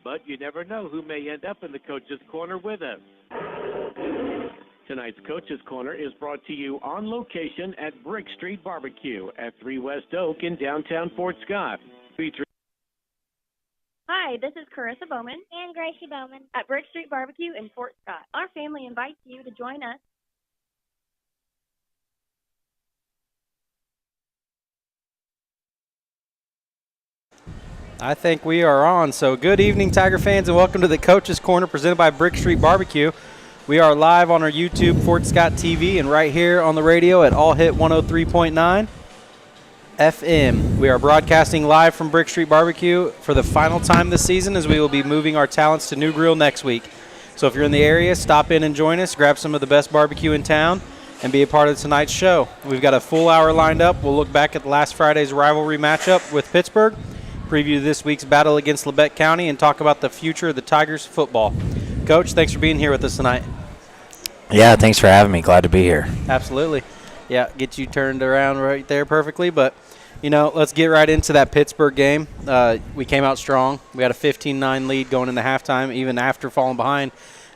but you never know who may end up in the Coach's Corner with us. Tonight's Coach's Corner is brought to you on location at Brickstreet BBQ at 3 West Oak in downtown Fort Scott. Hi, this is Carissa Bowman and Gracie Bowman at Brickstreet BBQ in Fort Scott. Our family invites you to join us. I think we are on. So good evening, Tiger fans, and welcome to the Coach's Corner presented by Brickstreet BBQ. We are live on our YouTube, Fort Scott TV, and right here on the radio at All Hit 103.9 FM. We are broadcasting live from Brickstreet BBQ for the final time this season, as we will be moving our talents to New Grill next week. So if you're in the area, stop in and join us, grab some of the best barbecue in town, and be a part of tonight's show. We've got a full hour lined up. We'll look back at last Friday's rivalry matchup with Pittsburgh, preview this week's battle against Labette County, and talk about the future of the Tigers football. Coach, thanks for being here with us tonight. Yeah, thanks for having me. Glad to be here. Absolutely. Yeah, get you turned around right there perfectly. But, you know, let's get right into that Pittsburgh game. We came out strong. We had a 15-9 lead going into halftime, even after falling behind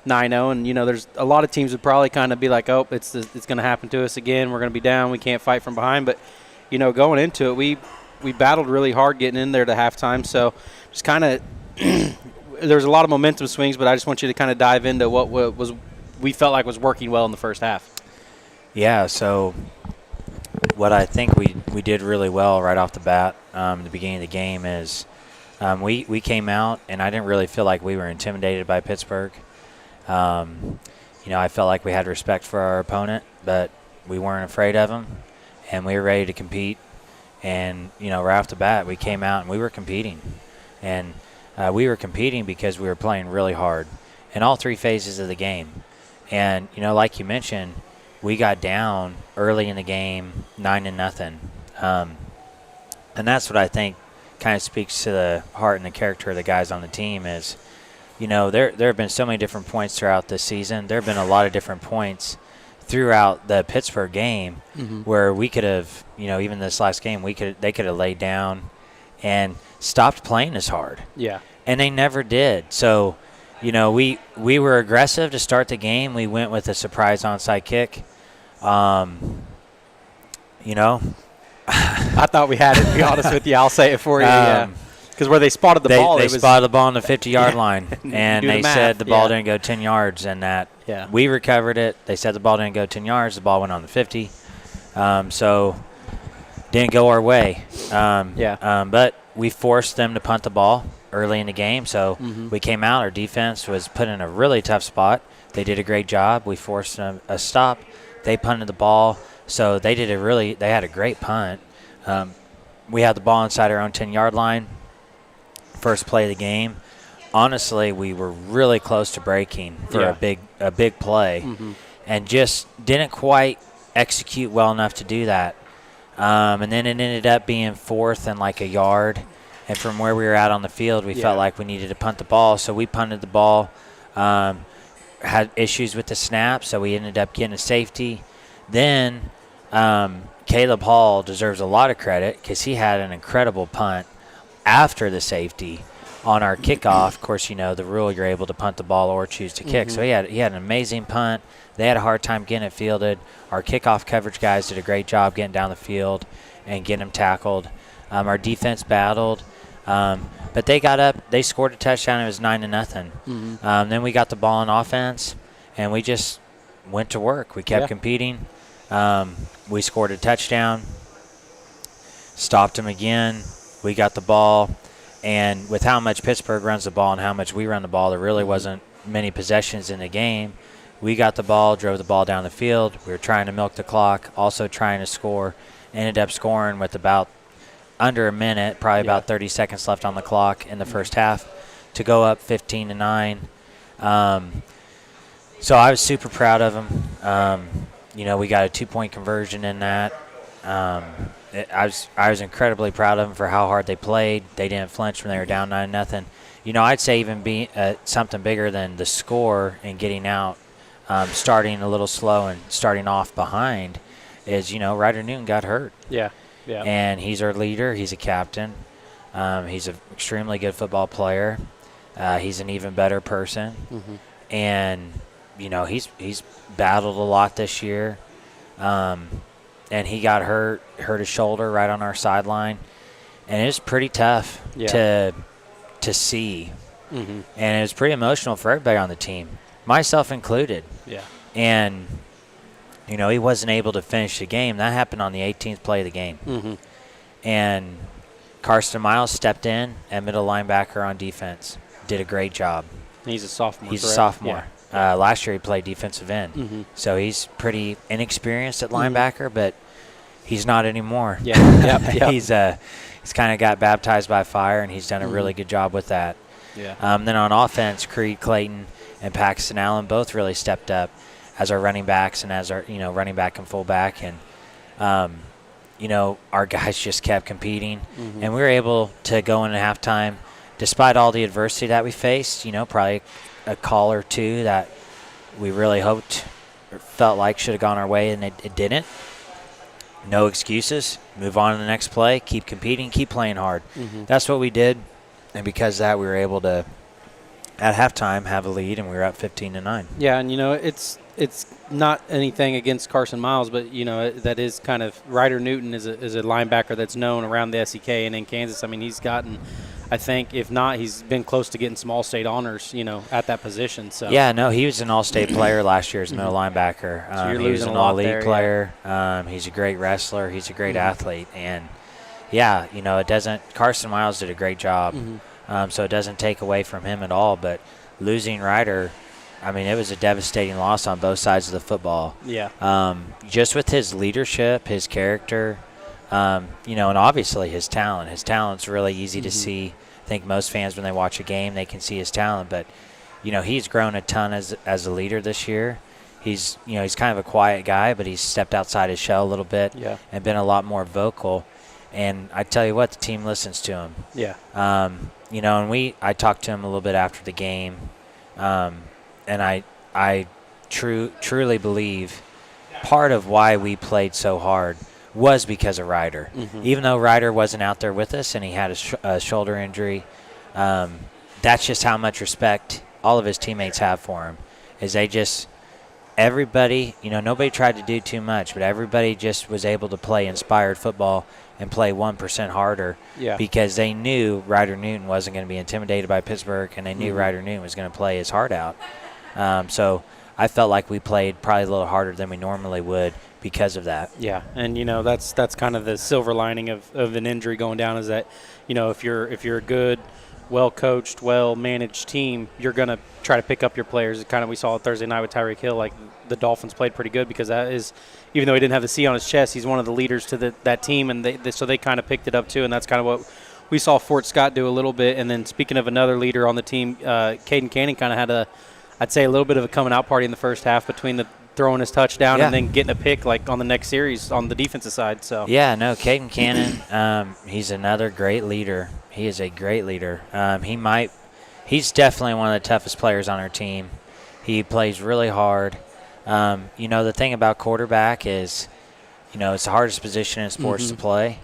9-0. And, you know, there's a lot of teams would probably kind of be like, oh, it's going to happen to us again. We're going to be down. We can't fight from behind. But, you know, going into it, we battled really hard getting in there to halftime. So just kind of there's a lot of momentum swings, but I just want you to kind of dive into what we felt like was working well in the first half. Yeah, so what I think we did really well right off the bat at the beginning of the game is we came out, and I didn't really feel like we were intimidated by Pittsburgh. You know, I felt like we had respect for our opponent, but we weren't afraid of him, and we were ready to compete. And, you know, right off the bat, we came out and we were competing. And we were competing because we were playing really hard in all three phases of the game. And, you know, like you mentioned, we got down early in the game 9-0. And that's what I think kind of speaks to the heart and the character of the guys on the team is, you know, there have been so many different points throughout this season. There have been a lot of different points throughout the Pittsburgh game where we could have, you know, even this last game, they could have laid down and stopped playing as hard. Yeah. And they never did. So, you know, we were aggressive to start the game. We went with a surprise onside kick. You know. I thought we had it, to be honest with you. I'll say it for you, yeah. Because where they spotted the ball. They spotted the ball on the 50-yard line, and they said the ball didn't go 10 yards, and that we recovered it. They said the ball didn't go 10 yards. The ball went on the 50. So didn't go our way. But we forced them to punt the ball early in the game. So we came out. Our defense was put in a really tough spot. They did a great job. We forced them a stop. They punted the ball. So they had a great punt. We had the ball inside our own 10-yard line. First play of the game. Honestly, we were really close to breaking for a big play and just didn't quite execute well enough to do that. And then it ended up being fourth and like a yard. And from where we were at on the field, we felt like we needed to punt the ball. So we punted the ball, had issues with the snap, so we ended up getting a safety. Then Caleb Hall deserves a lot of credit because he had an incredible punt after the safety on our kickoff. Of course, you know the rule, you're able to punt the ball or choose to kick. So he had an amazing punt. They had a hard time getting it fielded. Our kickoff coverage guys did a great job getting down the field and getting them tackled. Our defense battled. But they got up. They scored a touchdown. It was 9-0. Then we got the ball on offense, and we just went to work. We kept competing. We scored a touchdown, stopped them again. We got the ball. And with how much Pittsburgh runs the ball and how much we run the ball, there really wasn't many possessions in the game. We got the ball, drove the ball down the field. We were trying to milk the clock, also trying to score. Ended up scoring with about under a minute, probably about 30 seconds left on the clock in the first half to go up 15-9. So I was super proud of them. You know, we got a 2-point conversion in that. I was incredibly proud of them for how hard they played. They didn't flinch when they were down 9-0. You know, I'd say even be something bigger than the score and getting out, starting a little slow and starting off behind is, you know, Ryder Newton got hurt. Yeah. And he's our leader. He's a captain. He's an extremely good football player. He's an even better person. And, he's battled a lot this year. And he got hurt his shoulder right on our sideline. And it was pretty tough to see. And it was pretty emotional for everybody on the team, myself included. Yeah. And, he wasn't able to finish the game. That happened on the 18th play of the game. And Carson Miles stepped in at middle linebacker on defense. Did a great job. He's a sophomore. He's a sophomore. Yeah. Last year he played defensive end. So he's pretty inexperienced at linebacker, but he's not anymore. Yeah. He's kind of got baptized by fire, and he's done a really good job with that. Yeah. Then on offense, Creed Clayton and Paxton Allen both really stepped up as our running backs and as our running back and fullback, and our guys just kept competing, and we were able to go into halftime despite all the adversity that we faced. Probably a call or two that we really hoped or felt like should have gone our way, and it didn't. No excuses. Move on to the next play. Keep competing. Keep playing hard. That's what we did, and because of that, we were able to, at halftime, have a lead, and we were up 15-9. Yeah, and it's not anything against Carson Miles, but that is kind of Ryder Newton is a linebacker that's known around the SEK and in Kansas. I mean, he's gotten, I think, if not, he's been close to getting some All-State honors, at that position. So yeah, no, he was an All-State player last year as a middle linebacker. So you're he was an all-league player. Yeah. He's a great wrestler. He's a great athlete, and it doesn't. Carson Miles did a great job, so it doesn't take away from him at all. But losing Ryder, I mean, it was a devastating loss on both sides of the football. Yeah. Just with his leadership, his character, and obviously his talent. His talent's really easy to see. I think most fans, when they watch a game, they can see his talent. But, he's grown a ton as a leader this year. He's kind of a quiet guy, but he's stepped outside his shell a little bit and been a lot more vocal. And I tell you what, the team listens to him. Yeah. And I talked to him a little bit after the game. And I truly believe part of why we played so hard was because of Ryder. Even though Ryder wasn't out there with us and he had a shoulder injury, that's just how much respect all of his teammates have for him. Is everybody, nobody tried to do too much, but everybody just was able to play inspired football and play 1% harder because they knew Ryder Newton wasn't going to be intimidated by Pittsburg, and they knew Ryder Newton was going to play his heart out. So I felt like we played probably a little harder than we normally would because of that. Yeah, and that's kind of the silver lining of an injury going down is that if you're a good, well coached, well managed team, you're gonna try to pick up your players. Kind of we saw Thursday night with Tyreek Hill, like the Dolphins played pretty good because that is, even though he didn't have the C on his chest, he's one of the leaders to that team, and so they kind of picked it up too, and that's kind of what we saw Fort Scott do a little bit. And then speaking of another leader on the team, Caden Canning kind of had I'd say a little bit of a coming out party in the first half between the throwing his touchdown and then getting a pick like on the next series on the defensive side. So Caden Cannon, he's another great leader. He is a great leader. He's definitely one of the toughest players on our team. He plays really hard. The thing about quarterback is, it's the hardest position in sports to play.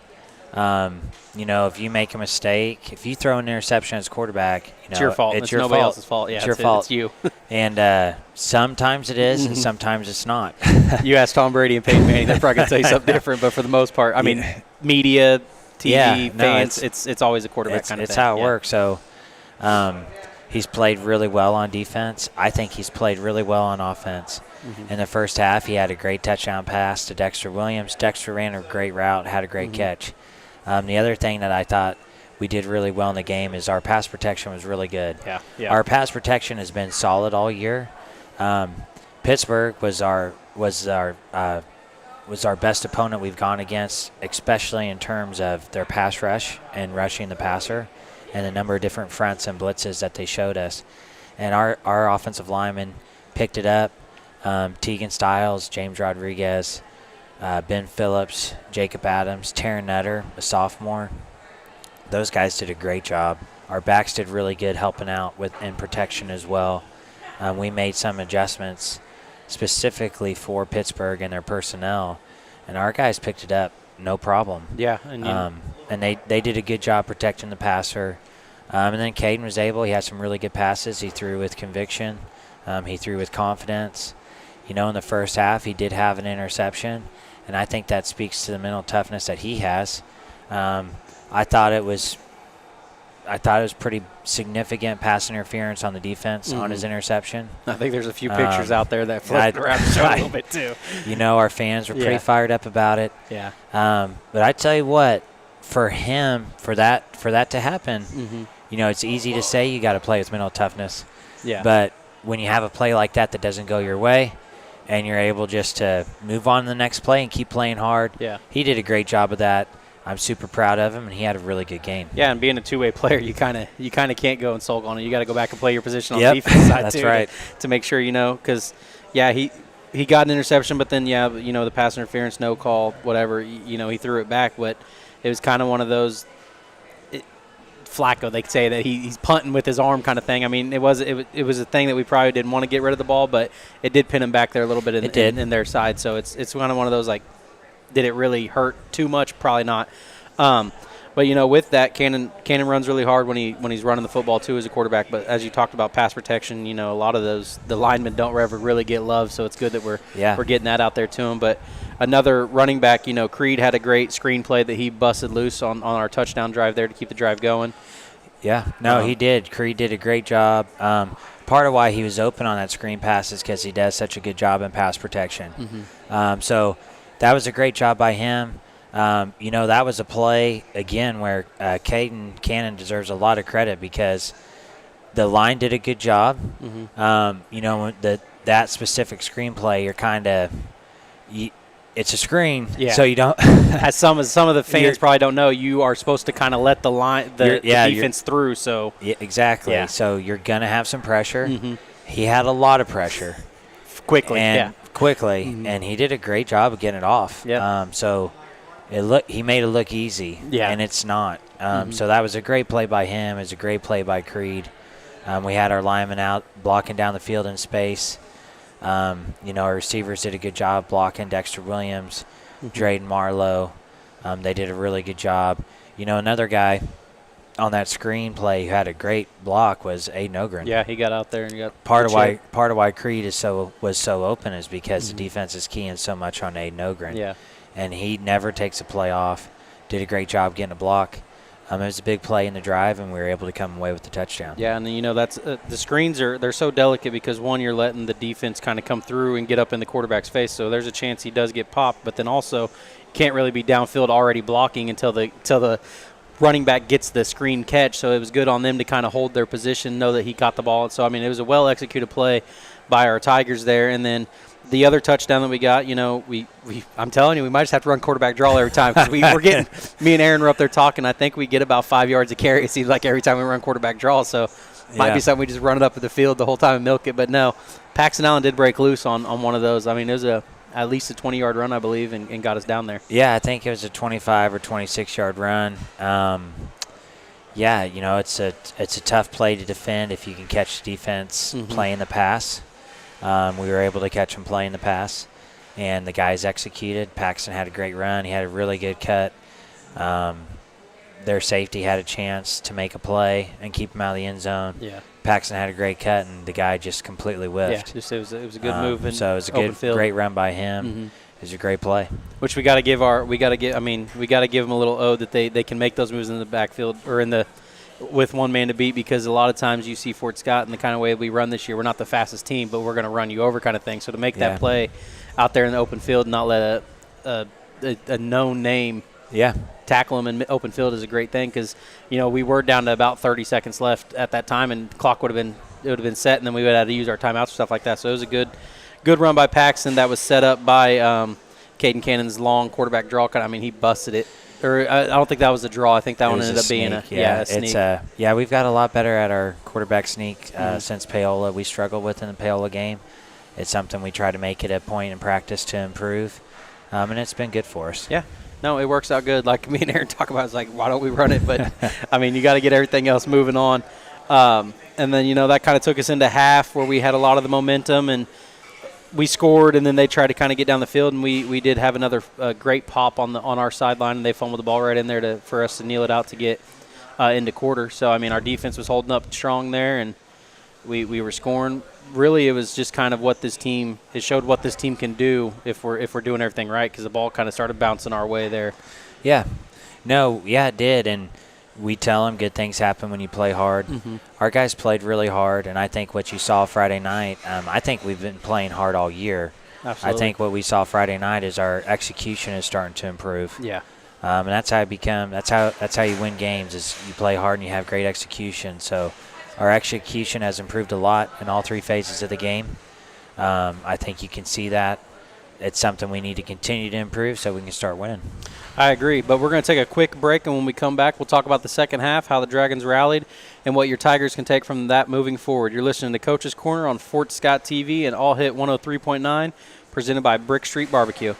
If you make a mistake, if you throw an interception as quarterback, it's your fault. It's your nobody fault. else's fault. Yeah, it's your fault. It's you. And sometimes it is, and sometimes it's not. You ask Tom Brady and Peyton Manning, they're probably going to say something different. But for the most part, I mean, media, TV, fans, it's always a quarterback kind of thing. It's how it works. So he's played really well on defense. I think he's played really well on offense. In the first half, he had a great touchdown pass to Dexter Williams. Dexter ran a great route, had a great catch. The other thing that I thought we did really well in the game is our pass protection was really good. Yeah. Our pass protection has been solid all year. Pittsburgh was our best opponent we've gone against, especially in terms of their pass rush and rushing the passer and the number of different fronts and blitzes that they showed us. And our offensive linemen picked it up. Tegan Stiles, James Rodriguez, Ben Phillips, Jacob Adams, Taryn Nutter, a sophomore. Those guys did a great job. Our backs did really good helping out in protection as well. We made some adjustments specifically for Pittsburgh and their personnel, and our guys picked it up no problem. Yeah. And they did a good job protecting the passer. And then Caden was able. He had some really good passes. He threw with conviction. He threw with confidence. In the first half, he did have an interception, and I think that speaks to the mental toughness that he has. I thought it was pretty significant pass interference on the defense on his interception. I think there's a few pictures out there that floated around the show a little bit too. Our fans were pretty fired up about it. Yeah. But I tell you what, for him, for that to happen, it's easy to say you got to play with mental toughness. Yeah. But when you have a play like that doesn't go your way, and you're able just to move on to the next play and keep playing hard, he did a great job of that. I'm super proud of him, and he had a really good game. Yeah, and being a two-way player, you kind of can't go and sulk on it. You got to go back and play your position on the defense side that's too. Right. To make sure because he got an interception, but then the pass interference, no call, whatever. He threw it back, but it was kind of one of those. Flacco, they say that he's punting with his arm kind of thing. I mean, it was a thing that we probably didn't want to get rid of the ball, but it did pin him back there a little bit in their side. So it's kind of one of those like. Did it really hurt too much? Probably not. But with that, Cannon runs really hard when he's running the football too as a quarterback. But as you talked about pass protection, a lot of the linemen don't ever really get love, so it's good that we're getting that out there to him. But another running back, Creed had a great screenplay that he busted loose on our touchdown drive there to keep the drive going. Yeah, no, he did. Creed did a great job. Part of why he was open on that screen pass is because he does such a good job in pass protection. So that was a great job by him. That was a play, again, where Caden Cannon deserves a lot of credit because the line did a good job. That specific screenplay, you're kind of it's a screen, so you don't. As some of the fans probably don't know, you are supposed to kind of let the defense through. So exactly. Yeah. So you're gonna have some pressure. He had a lot of pressure quickly, and he did a great job of getting it off. So he made it look easy, and it's not. So that was a great play by him. It was a great play by Creed. We had our linemen out blocking down the field in space. Our receivers did a good job blocking. Dexter Williams, Drayden Marlowe, they did a really good job. Another guy on that screenplay who had a great block was Aiden Ogren. Yeah, he got out there and got part of why Creed was so open is because the defense is keying so much on Aiden Ogren. Yeah, and he never takes a play off. Did a great job getting a block. It was a big play in the drive, and we were able to come away with the touchdown. Yeah, and that's the screens they're so delicate because one, you're letting the defense kind of come through and get up in the quarterback's face, so there's a chance he does get popped. But then also, can't really be downfield already blocking until the running back gets the screen catch. So it was good on them to kind of hold their position, know that he got the ball. So it was a well executed play by our Tigers there, and then. The other touchdown that we got, I'm telling you, we might just have to run quarterback draw every time because we're getting – me and Aaron were up there talking. I think we get about 5 yards of carry, it seems like, every time we run quarterback draw. So it might be something we just run it up at the field the whole time and milk it. But, no, Paxton Allen did break loose on one of those. It was at least a 20-yard run, I believe, and got us down there. Yeah, I think it was a 25 or 26-yard run. It's a tough play to defend if you can catch the defense playing the pass. We were able to catch him playing the pass, and the guys executed. Paxton had a great run. He had a really good cut. Their safety had a chance to make a play and keep him out of the end zone. Yeah. Paxton had a great cut, and the guy just completely whiffed. Yeah, it was a good move. So it was a great run by him. It was a great play. Which we got to give them a little ode that they can make those moves in the backfield or with one man to beat, because a lot of times you see Fort Scott in the kind of way we run this year, we're not the fastest team, but we're going to run you over kind of thing. So to make that play out there in the open field and not let a known name tackle him in open field is a great thing, because we were down to about 30 seconds left at that time, and the clock would have been set, and then we would have had to use our timeouts or stuff like that. So it was a good run by Paxton that was set up by Caden Cannon's long quarterback draw. He busted it. Or I don't think that was a draw. I think that one ended up being a sneak. We've got a lot better at our quarterback sneak since Paola. We struggled with in the Paola game. It's something we try to make it a point in practice to improve, and it's been good for us. Yeah. No, it works out good. Like me and Aaron talk about, it's like, why don't we run it? But, you got to get everything else moving on. And then, that kind of took us into half where we had a lot of the momentum, and we scored, and then they tried to kind of get down the field, and we did have another great pop on our sideline, and they fumbled the ball right in there for us to kneel it out to get into quarter. So, I mean, our defense was holding up strong there, and we were scoring. Really, it was just kind of what this team – it showed what this team can do if we're doing everything right, because the ball kind of started bouncing our way there. Yeah. No, yeah, it did, and we tell them good things happen when you play hard. Mm-hmm. Our guys played really hard, and I think what you saw Friday night, I think we've been playing hard all year. Absolutely. I think what we saw Friday night is our execution is starting to improve. Yeah. And that's how that's how you win games, is you play hard and you have great execution. So our execution has improved a lot in all three phases of the game. I think you can see that. It's something we need to continue to improve so we can start winning. I agree, but we're going to take a quick break, and when we come back, we'll talk about the second half, how the Dragons rallied, and what your Tigers can take from that moving forward. You're listening to Coach's Corner on Fort Scott TV and All Hit 103.9, presented by Brickstreet BBQ.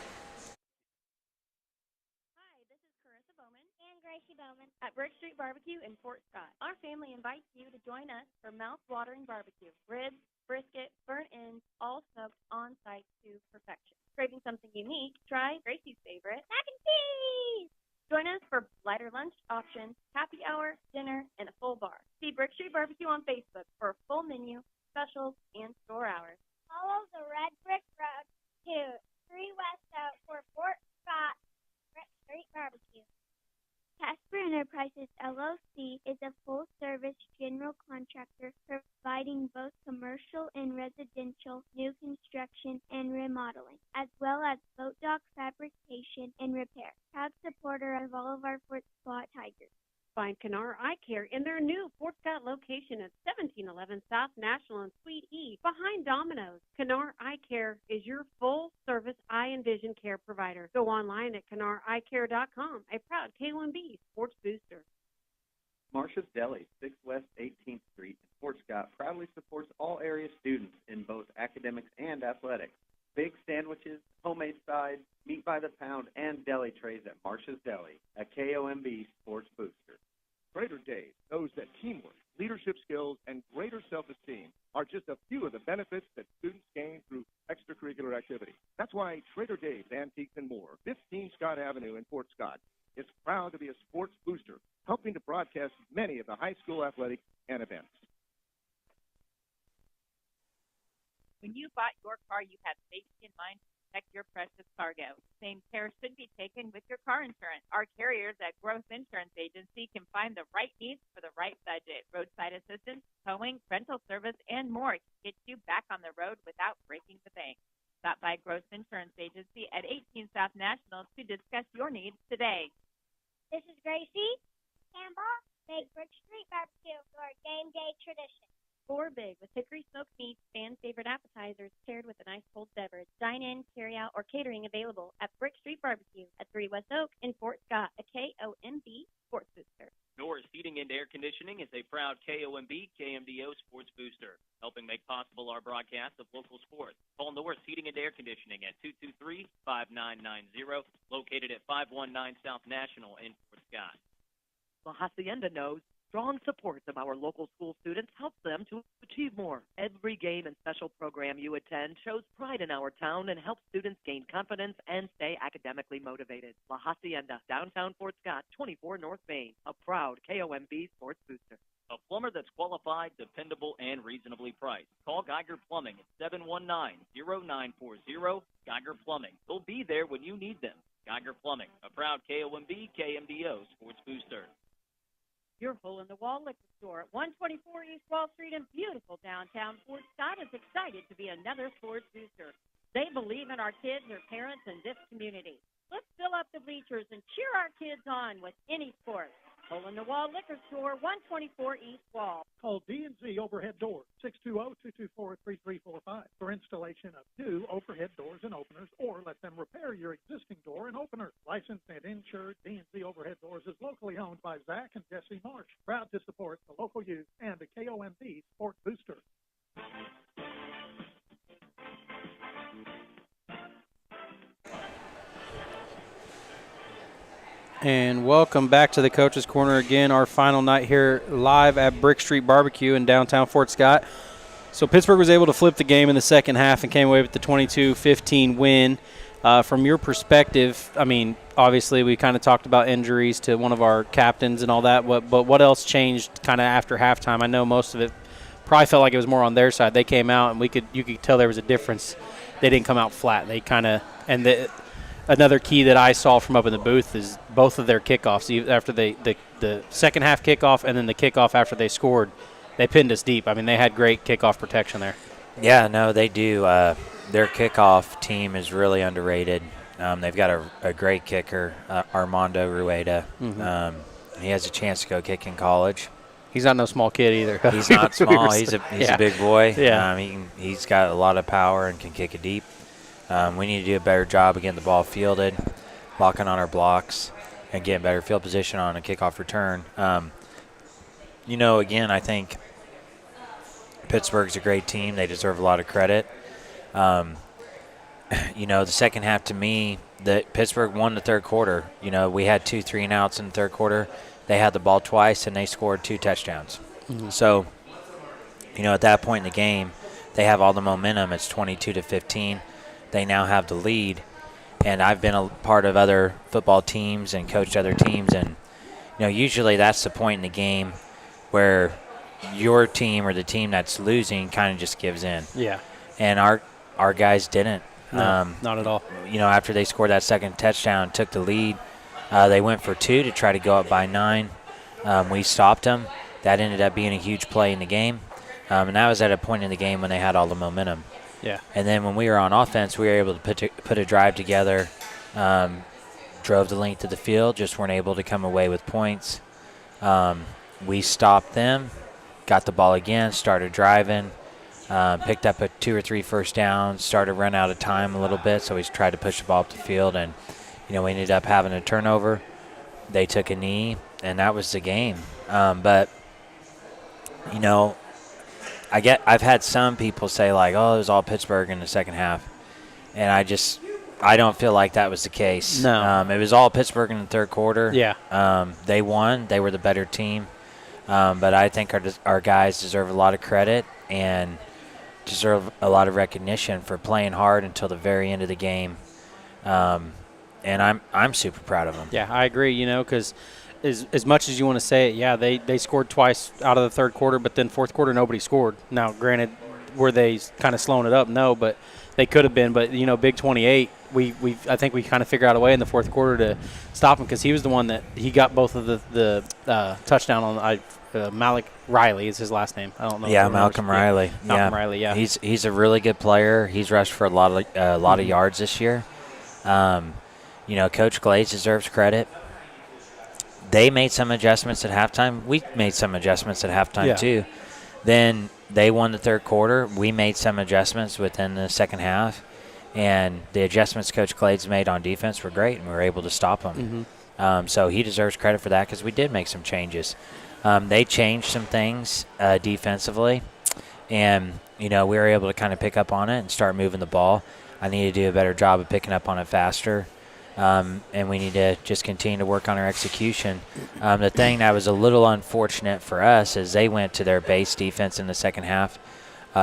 At Brickstreet BBQ in Fort Scott. Our family invites you to join us for mouth-watering barbecue. Ribs, brisket, burnt ends, all smoked on-site to perfection. Craving something unique? Try Gracie's favorite, mac and cheese! Join us for lighter lunch options, happy hour, dinner, and a full bar. See Brickstreet BBQ on Facebook for a full menu, specials, and store hours. Follow the Red Brick Road to 3 West Out for Fort Scott Brickstreet BBQ. Casper Enterprises, LLC is a full-service general contractor providing both commercial and residential new construction and remodeling, as well as boat dock fabrication and repair. Proud supporter of all of our Fort Scott Tigers. Find Canar Eye Care in their new Fort Scott location at 1711 South National and Suite E, behind Domino's. Canar Eye Care is your full-service eye and vision care provider. Go online at canareyecare.com, a proud K1B sports booster. Marcia's Deli, 6 West 18th Street in Fort Scott, proudly supports all area students in both academics and athletics. Big sandwiches, homemade sides, meat by the pound, and deli trays at Marcia's Deli, a KOMB sports booster. Trader Dave knows that teamwork, leadership skills, and greater self-esteem are just a few of the benefits that students gain through extracurricular activity. That's why Trader Dave's Antiques and More, 15 Scott Avenue in Fort Scott, is proud to be a sports booster, helping to broadcast many of the high school athletics and events. When you bought your car, you had safety in mind to protect your precious cargo. Same care should be taken with your car insurance. Our carriers at Growth Insurance Agency can find the right needs for the right budget. Roadside assistance, towing, rental service, and more to get you back on the road without breaking the bank. Stop by Growth Insurance Agency at 18 South National to discuss your needs today. This is Gracie Campbell. Make Brickstreet BBQ for a game day tradition. 4 big with hickory smoked meats, fan favorite appetizers paired with a nice cold beverage. Dine in, carry out, or catering available at Brickstreet BBQ at 3 West Oak in Fort Scott, a KOMB sports booster. Norris Heating and Air Conditioning is a proud KOMB KMDO sports booster, helping make possible our broadcast of local sports. Call Norris Heating and Air Conditioning at 223-5990, located at 519 South National in Fort Scott. La Hacienda knows strong support of our local school students helps them to achieve more. Every game and special program you attend shows pride in our town and helps students gain confidence and stay academically motivated. La Hacienda, downtown Fort Scott, 24 North Main, a proud KOMB sports booster. A plumber that's qualified, dependable, and reasonably priced. Call Geiger Plumbing at 719-0940. Geiger Plumbing. They'll be there when you need them. Geiger Plumbing, a proud KOMB KMDO sports booster. Your hole-in-the-wall liquor store at 124 East Wall Street in beautiful downtown Fort Scott is excited to be another sports booster. They believe in our kids, their parents, and this community. Let's fill up the bleachers and cheer our kids on with any sport. Hole-in-the-Wall Liquor Store, 124 East Wall. Call D&Z Overhead Doors, 620-224-3345 for installation of new overhead doors and openers, or let them repair your existing door and opener. Licensed and insured, D&Z Overhead Doors is locally owned by Zach and Jesse Marsh. Proud to support the local youth and the KOMB Sport Booster. And welcome back to the Coach's Corner again, our final night here live at Brickstreet BBQ in downtown Fort Scott. So Pittsburg was able to flip the game in the second half and came away with the 22-15 win. From your perspective, I mean, obviously we kind of talked about injuries to one of our captains and all that, but what else changed kind of after halftime? I know most of it probably felt like it was more on their side. They came out, and you could tell there was a difference. They didn't come out flat. They kind of – and another key that I saw from up in the booth is both of their kickoffs. After the second half kickoff and then the kickoff after they scored, they pinned us deep. I mean, they had great kickoff protection there. Yeah, no, they do. Their kickoff team is really underrated. They've got a great kicker, Armando Rueda. Mm-hmm. He has a chance to go kick in college. He's not no small kid either. He's not small. He's a big boy. Yeah. He's got a lot of power and can kick it deep. We need to do a better job of getting the ball fielded, locking on our blocks, and getting better field position on a kickoff return. Again, I think Pittsburgh's a great team. They deserve a lot of credit. The second half to me, Pittsburgh won the third quarter. We had 2 3-and-outs in the third quarter. They had the ball twice, and they scored 2 touchdowns. Mm-hmm. So, at that point in the game, they have all the momentum. It's 22-15. They now have the lead. And I've been a part of other football teams and coached other teams. And, usually that's the point in the game where your team or the team that's losing kind of just gives in. Yeah. And our guys didn't. No, not at all. After they scored that second touchdown, took the lead, they went for 2 to try to go up by 9. We stopped them. That ended up being a huge play in the game. And that was at a point in the game when they had all the momentum. Yeah. And then when we were on offense, we were able to put a drive together, drove the length of the field, just weren't able to come away with points. We stopped them, got the ball again, started driving, picked up 2 or 3 first downs, started to run out of time a little bit, so we tried to push the ball up the field, and we ended up having a turnover. They took a knee, and that was the game. But I've had some people say, like, oh, it was all Pittsburgh in the second half. And I don't feel like that was the case. No. It was all Pittsburgh in the third quarter. Yeah. They won. They were the better team. But I think our guys deserve a lot of credit and deserve a lot of recognition for playing hard until the very end of the game. And I'm super proud of them. Yeah, I agree, because as much as you want to say it, yeah, they scored twice out of the third quarter, but then fourth quarter nobody scored. Now, granted, were they kind of slowing it up? No, but they could have been. But, Big 28, I think we kind of figured out a way in the fourth quarter to stop him because he was the one that he got both of the touchdown on Malik Riley is his last name. I don't know. Yeah, Malcolm Riley. Malcolm Riley, yeah. He's a really good player. He's rushed for a lot of yards this year. Coach Glaze deserves credit. They made some adjustments at halftime. We made some adjustments at halftime, too. Then they won the third quarter. We made some adjustments within the second half. And the adjustments Coach Glaze made on defense were great, and we were able to stop them. Mm-hmm. So he deserves credit for that because we did make some changes. They changed some things defensively, and, we were able to kind of pick up on it and start moving the ball. I need to do a better job of picking up on it faster. And we need to just continue to work on our execution. The thing that was a little unfortunate for us is they went to their base defense in the second half,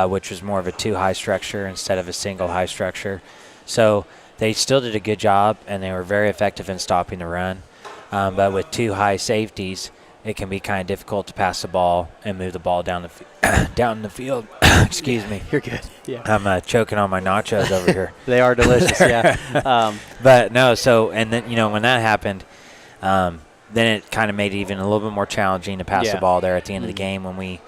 which was more of a 2-high structure instead of a single high structure. So they still did a good job, and they were very effective in stopping the run. But with 2 high safeties, it can be kind of difficult to pass the ball and move the ball down the field. Excuse me. You're good. Yeah. I'm choking on my nachos over here. They are delicious, yeah. But no, and then, when that happened, then it kind of made it even a little bit more challenging to pass the ball there at the end of the game when we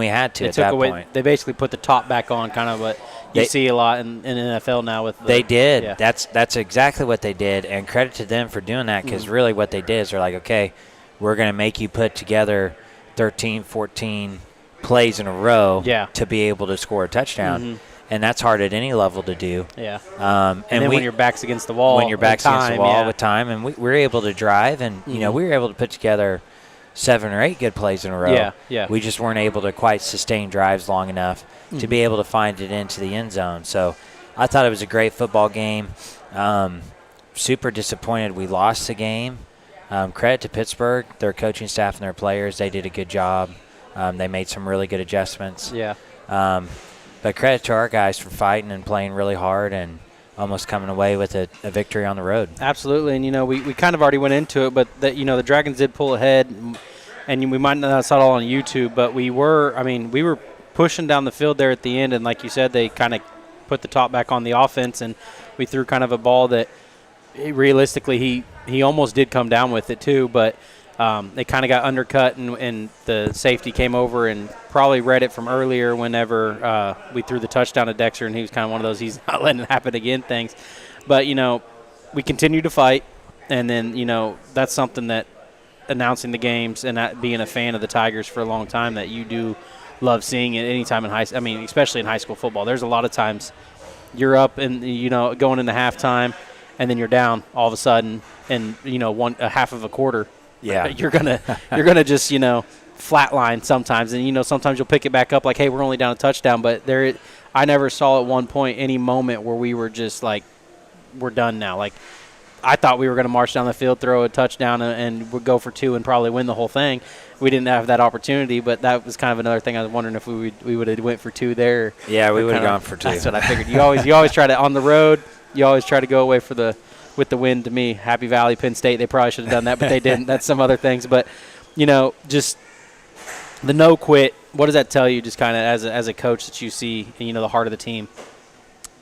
had to at that point. They basically put the top back on, kind of what you see a lot in NFL now. They did. Yeah. That's exactly what they did, and credit to them for doing that because really what they did is they're like, okay, we're going to make you put together 13, 14 plays in a row to be able to score a touchdown. Mm-hmm. And that's hard at any level to do. Yeah. And then when your back's against the wall. When your back's against the wall with time. And we were able to drive, and, we were able to put together 7 or 8 good plays in a row. Yeah. We just weren't able to quite sustain drives long enough to be able to find it into the end zone. So I thought it was a great football game. Super disappointed we lost the game. Credit to Pittsburgh, their coaching staff and their players. They did a good job. They made some really good adjustments. Yeah. But credit to our guys for fighting and playing really hard and almost coming away with a victory on the road. Absolutely, and we kind of already went into it, but the Dragons did pull ahead, and we might not saw it all on YouTube, but we were pushing down the field there at the end, and like you said, they kind of put the top back on the offense, and we threw kind of a ball that realistically he almost did come down with it too, but they kind of got undercut, and the safety came over and probably read it from earlier whenever we threw the touchdown to Dexter, and he was kind of one of those he's not letting it happen again things. But, we continue to fight, and then, that's something that announcing the games and being a fan of the Tigers for a long time that you do love seeing it anytime in especially in high school football. There's a lot of times you're up and, going into halftime, and then you're down all of a sudden and, a half of a quarter. Yeah, you're gonna just flatline sometimes, and sometimes you'll pick it back up like, hey, we're only down a touchdown. But I never saw at one point any moment where we were just like, we're done now. Like, I thought we were going to march down the field, throw a touchdown, and would go for two and probably win the whole thing. We didn't have that opportunity, but that was kind of another thing. I was wondering if we would have went for two there. Yeah, we would have gone for two. That's what I figured. You always try to on the road. You always try to go away with the win. To me, Happy Valley, Penn State, they probably should have done that, but they didn't. That's some other things. But, just the no quit, what does that tell you just kind of as a coach that you see, the heart of the team?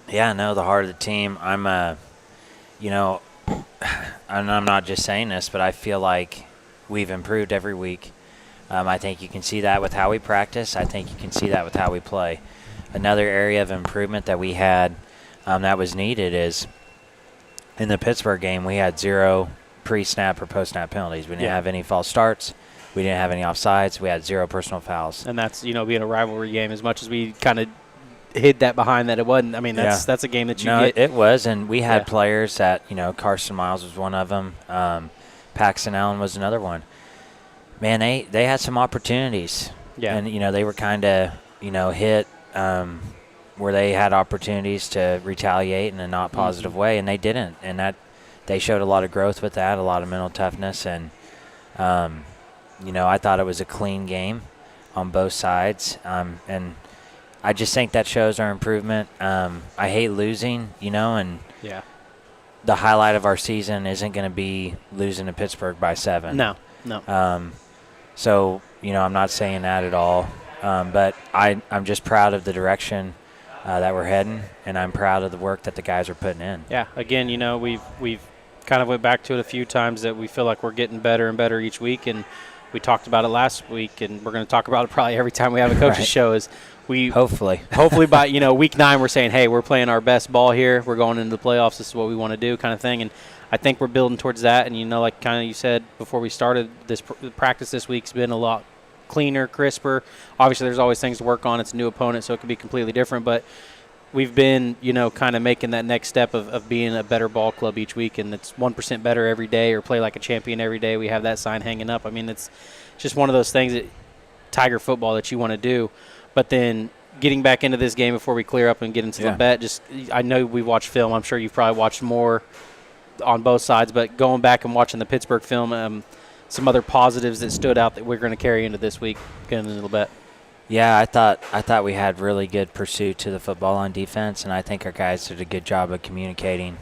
Yeah, no, the heart of the team. I'm, and I'm not just saying this, but I feel like we've improved every week. I think you can see that with how we practice. I think you can see that with how we play. Another area of improvement that we had that was needed is in the Pittsburg game, we had 0 pre-snap or post-snap penalties. We didn't have any false starts. We didn't have any offsides. We had 0 personal fouls. And that's, being a rivalry game, as much as we kind of hid that behind that it wasn't. I mean, that's a game that you get. It was, and we had players that, Carson Miles was one of them. Paxton Allen was another one. Man, they had some opportunities. Yeah. And, they were kind of, hit where they had opportunities to retaliate in a not positive way, and they didn't. And that they showed a lot of growth with that, a lot of mental toughness. And, I thought it was a clean game on both sides. And I just think that shows our improvement. I hate losing, and the highlight of our season isn't going to be losing to Pittsburgh by 7. No. So, I'm not saying that at all. But I'm just proud of the direction that we're heading, and I'm proud of the work that the guys are putting in. Yeah, again, we've kind of went back to it a few times that we feel like we're getting better and better each week, and we talked about it last week, and we're going to talk about it probably every time we have a coach's show. Is we hopefully by week 9 we're saying, hey, we're playing our best ball here. We're going into the playoffs. This is what we want to do, kind of thing. And I think we're building towards that. And like kind of you said before we started, this practice this week's been a lot cleaner, crisper. Obviously, there's always things to work on. It's a new opponent, so it could be completely different. But we've been, kind of making that next step of being a better ball club each week, and it's 1% better every day or play like a champion every day. We have that sign hanging up. I mean, it's just one of those things that Tiger football that you want to do. But then getting back into this game before we clear up and get into Labette, I know we watched film. I'm sure you've probably watched more on both sides, but going back and watching the Pittsburgh film, some other positives that stood out that we're going to carry into this week, getting into Labette. Yeah, I thought we had really good pursuit to the football on defense, and I think our guys did a good job of communicating.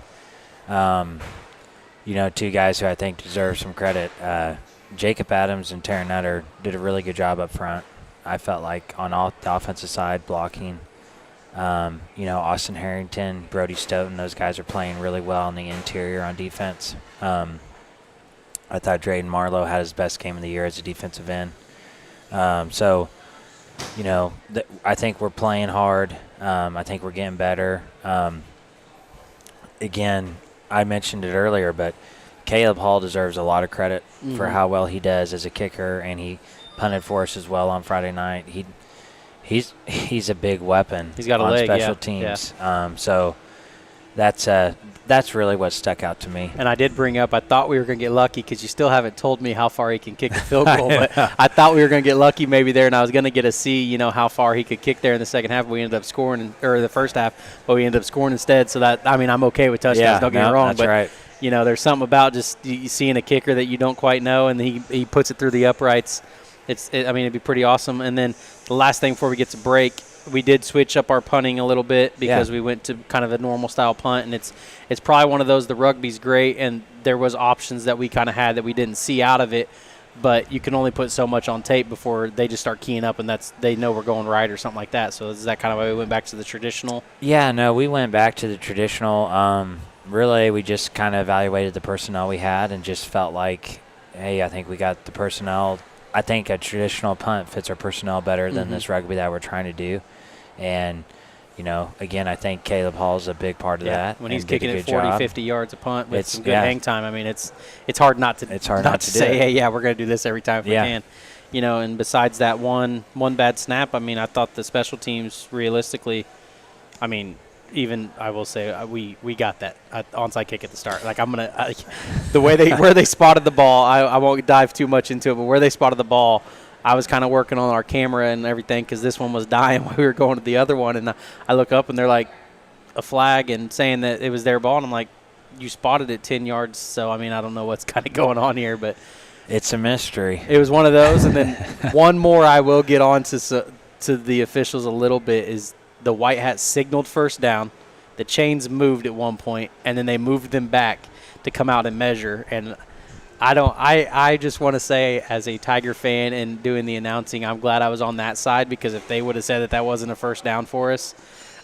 Two guys who I think deserve some credit. Jacob Adams and Taryn Nutter did a really good job up front. I felt like on the offensive side, blocking. Austin Harrington, Brody Stoughton, those guys are playing really well in the interior on defense. I thought Drayden Marlowe had his best game of the year as a defensive end. I think we're playing hard. I think we're getting better. Again, I mentioned it earlier, but Caleb Hall deserves a lot of credit for how well he does as a kicker, and he punted for us as well on Friday night. He's a big weapon. He's got a on leg, special teams. Yeah. So that's really what stuck out to me. And I did bring up, I thought we were going to get lucky because you still haven't told me how far he can kick a field goal. But I thought we were going to get lucky maybe there, and I was going to get a see, how far he could kick there in the second half. We ended up scoring, or the first half, but we ended up scoring instead. So I'm okay with touchdowns. Don't get me wrong. That's but right. There's something about just you seeing a kicker that you don't quite know, and he puts it through the uprights. It'd be pretty awesome. And then the last thing before we get to break, we did switch up our punting a little bit because we went to kind of a normal style punt, and it's probably one of those. The rugby's great, and there was options that we kind of had that we didn't see out of it, but you can only put so much on tape before they just start keying up, and they know we're going right or something like that. So is that kind of why we went back to the traditional? Yeah, no, we went back to the traditional. Really, we just kind of evaluated the personnel we had and just felt like, hey, I think we got the personnel. I think a traditional punt fits our personnel better than this rugby that we're trying to do. And, again, I think Caleb Hall's a big part of that. When he's kicking it 40, 50 yards a punt with some good hang time, I mean, it's hard not to say, hey, we're going to do this every time if we can. And besides that one bad snap, I mean, I thought the special teams realistically, I mean, even I will say we got that onside kick at the start. Like where they spotted the ball, I won't dive too much into it, but where they spotted the ball, I was kind of working on our camera and everything because this one was dying while we were going to the other one, and I look up and they're like a flag and saying that it was their ball, and I'm like, you spotted it 10 yards, so I mean I don't know what's kind of going on here, but it's a mystery. It was one of those, and then one more I will get on to the officials a little bit is. The White Hats signaled first down. The chains moved at one point, and then they moved them back to come out and measure. And I just want to say, as a Tiger fan and doing the announcing, I'm glad I was on that side because if they would have said that wasn't a first down for us,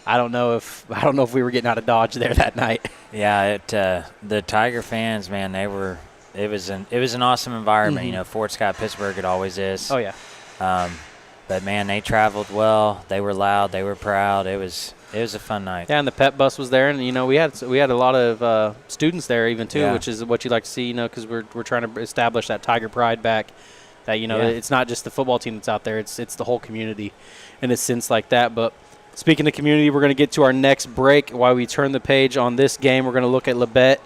I don't know if we were getting out of Dodge there that night. Yeah, the Tiger fans, man, it was an awesome environment. Mm-hmm. Fort Scott, Pittsburg, it always is. Oh yeah. But man, they traveled well. They were loud. They were proud. It was a fun night. Yeah, and the pep bus was there, and we had a lot of students there even too, which is what you like to see, because we're trying to establish that Tiger pride back. That it's not just the football team that's out there; it's the whole community, in a sense like that. But speaking of community, we're going to get to our next break. While we turn the page on this game, we're going to look at Labette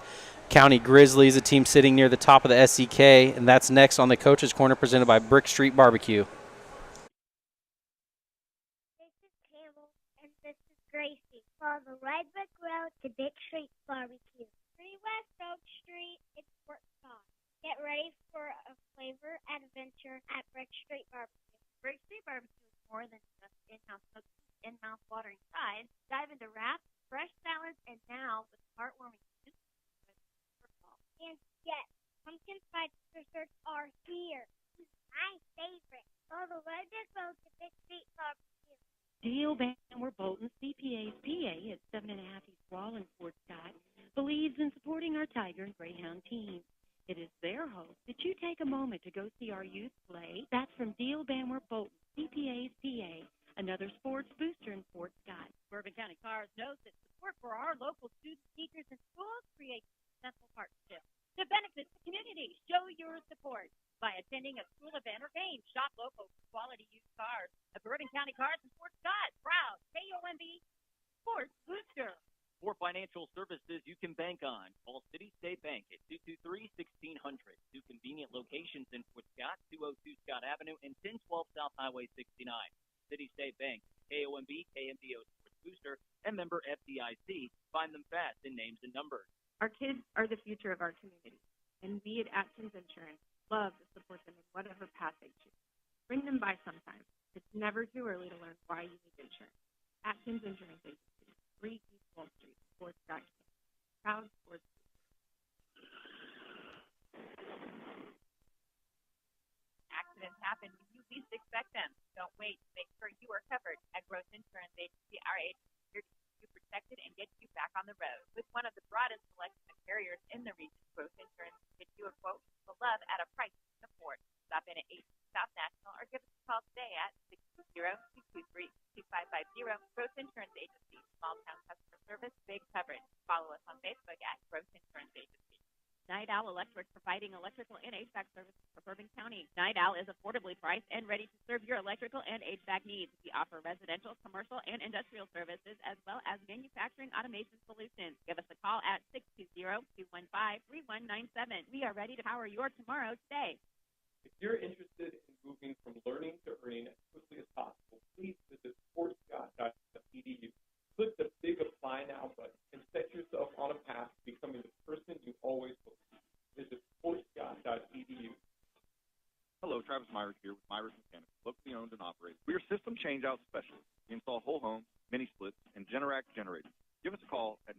County Grizzlies, a team sitting near the top of the SEK, and that's next on the Coach's Corner, presented by Brickstreet BBQ. Gracie. Follow the Red Brick Road to Brickstreet BBQ. 3 West Oak Street, it's Fort Scott. Get ready for a flavor adventure at Brickstreet BBQ. Brickstreet BBQ is more than just in-house cookies and mouth-watering sides. Dive into wraps, fresh salads, and now with heartwarming soup for fall. And yes, pumpkin spice desserts are here. My favorite. Follow the Red Brick Road to Brickstreet BBQ. Deal Banner Bolton CPA's PA at 7.5 East Wall in Fort Scott believes in supporting our Tiger and Greyhound teams. It is their hope that you take a moment to go see our youth play. That's from Deal Banner Bolton CPA's PA, another sports booster in Fort Scott. Bourbon County Cars knows that support for our local students, teachers, and schools creates a simple partnership to benefit the community. Show your support by attending a school event or game. Shop local for quality used cars. A Bourbon County Cars in Fort Scott, proud KOMB Sports Booster. For financial services you can bank on, call City State Bank at 223-1600. 2 convenient locations in Fort Scott, 202 Scott Avenue and 1012 South Highway 69. City State Bank, KOMB, KMDO Sports Booster, and member FDIC. Find them fast in names and numbers. Our kids are the future of our community, and we at Atkins Insurance love to support them in whatever path they choose. Bring them by sometime. It's never too early to learn why you need insurance. Atkins Insurance Agency, 3 East Wall Street, Fort Scott, proud sports. Accidents happen when you least expect them. Don't wait to make sure you are covered. At Growth Insurance Agency, our agency is here to keep you protected and get you back on the road. With one of the broadest selection of carriers in the region, Growth Insurance will get you a quote for love at a price you can afford. Stop in at 8 South National or give us a call today at 620-223-2550. Growth Insurance Agency, small town customer service, big coverage. Follow us on Facebook at Growth Insurance Agency. Night Owl Electric, providing electrical and HVAC services for Bourbon County. Night Owl is affordably priced and ready to serve your electrical and HVAC needs. We offer residential, commercial, and industrial services, as well as manufacturing automation solutions. Give us a call at 620-215-3197. We are ready to power your tomorrow today. If you're interested in moving from learning to earning as quickly as possible, please visit sportscott.edu. Click the big Apply Now button and set yourself on a path to becoming the person you always believed. Visit sportscott.edu. Hello, Travis Myers here with Myers Mechanics, locally owned and operated. We are system change-out specialists. We install whole homes, mini splits, and Generac generators. Give us a call at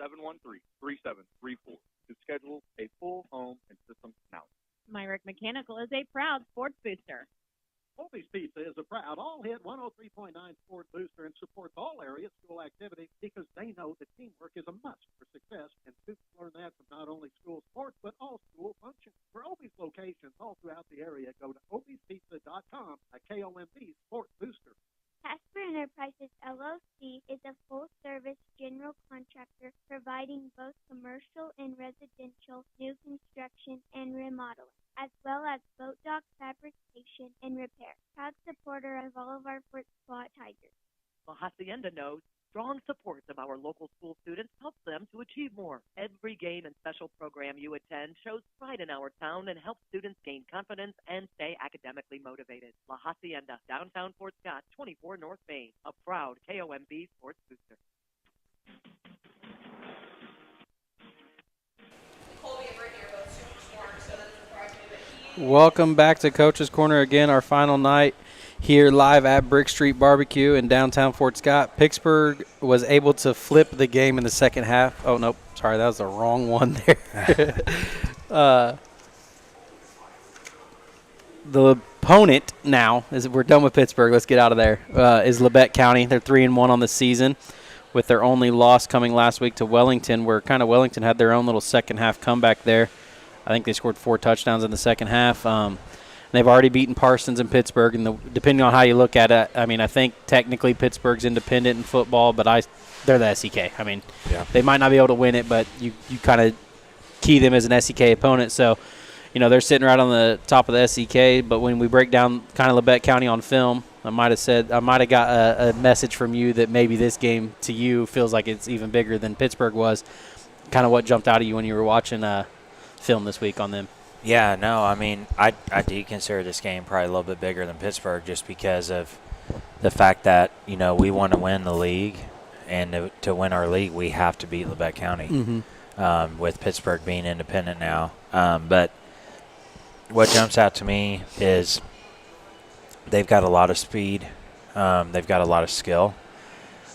913-713-3734 to schedule a full home and system analysis. Myrick Mechanical is a proud sports booster. Obie's Pizza is a proud all-hit 103.9 sport booster and supports all area school activity because they know that teamwork is a must for success, and students learn that from not only school sports but all school functions. For Obie's locations all throughout the area, go to obiespizza.com, a KOMB sports booster. Casper Enterprises LLC is a full-service general contractor providing both commercial and residential new construction and remodeling, as well as boat dock fabrication and repair. Proud supporter of all of our Fort Scott Tigers. La Hacienda knows strong support of our local school students helps them to achieve more. Every game and special program you attend shows pride in our town and helps students gain confidence and stay academically motivated. La Hacienda, downtown Fort Scott, 24 North Main, a proud KOMB sports booster. Welcome back to Coach's Corner again, our final night here live at Brickstreet BBQ in downtown Fort Scott. Pittsburg was able to flip the game in the second half. Oh, nope. Sorry, that was the wrong one there. The opponent now, as we're done with Pittsburgh, let's get out of there, is Labette County. They're 3-1 on the season with their only loss coming last week to Wellington, where kind of Wellington had their own little second half comeback there. I think they scored 4 touchdowns in the second half. They've already beaten Parsons and Pittsburgh, and depending on how you look at it, I mean, I think technically Pittsburgh's independent in football, but they're the SEK. I mean, They might not be able to win it, but you kind of key them as an SEK opponent. So, they're sitting right on the top of the SEK, but when we break down kind of Labette County on film, I might have got a message from you that maybe this game to you feels like it's even bigger than Pittsburgh was. Kind of what jumped out at you when you were watching film this week on them? Yeah, no, I mean, I do consider this game probably a little bit bigger than Pittsburgh just because of the fact that, we want to win the league, and to win our league, we have to beat Labette County, with Pittsburgh being independent now. But what jumps out to me is they've got a lot of speed. They've got a lot of skill.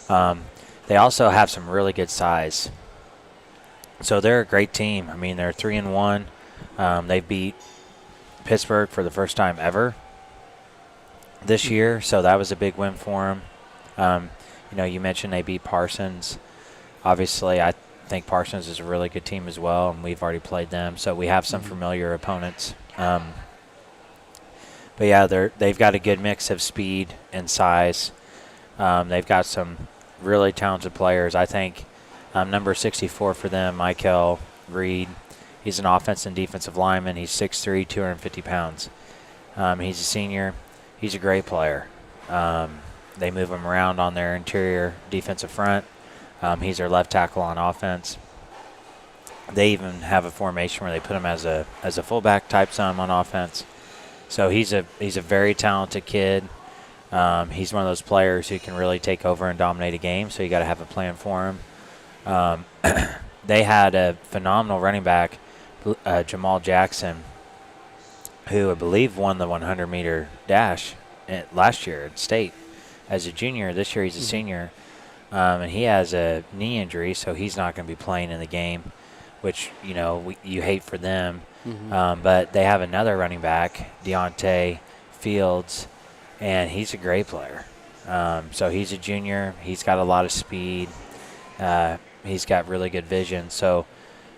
They also have some really good size. So they're a great team. I mean, they're 3-1. They beat Pittsburgh for the first time ever this year, so that was a big win for them. You mentioned they beat Parsons. Obviously, I think Parsons is a really good team as well, and we've already played them, so we have some familiar opponents. But yeah, they've got a good mix of speed and size. They've got some really talented players. I think number 64 for them, Michael Reed. He's an offensive and defensive lineman. He's 6'3", 250 pounds. He's a senior. He's a great player. They move him around on their interior defensive front. He's their left tackle on offense. They even have a formation where they put him as a fullback type some on offense. So he's a very talented kid. He's one of those players who can really take over and dominate a game, so you got to have a plan for him. They had a phenomenal running back, Jamal Jackson, who I believe won the 100-meter dash last year at state as a junior. This year he's a senior, and he has a knee injury, so he's not going to be playing in the game, which, you hate for them. But they have another running back, Deontay Fields, and he's a great player. So he's a junior. He's got a lot of speed. He's got really good vision. So,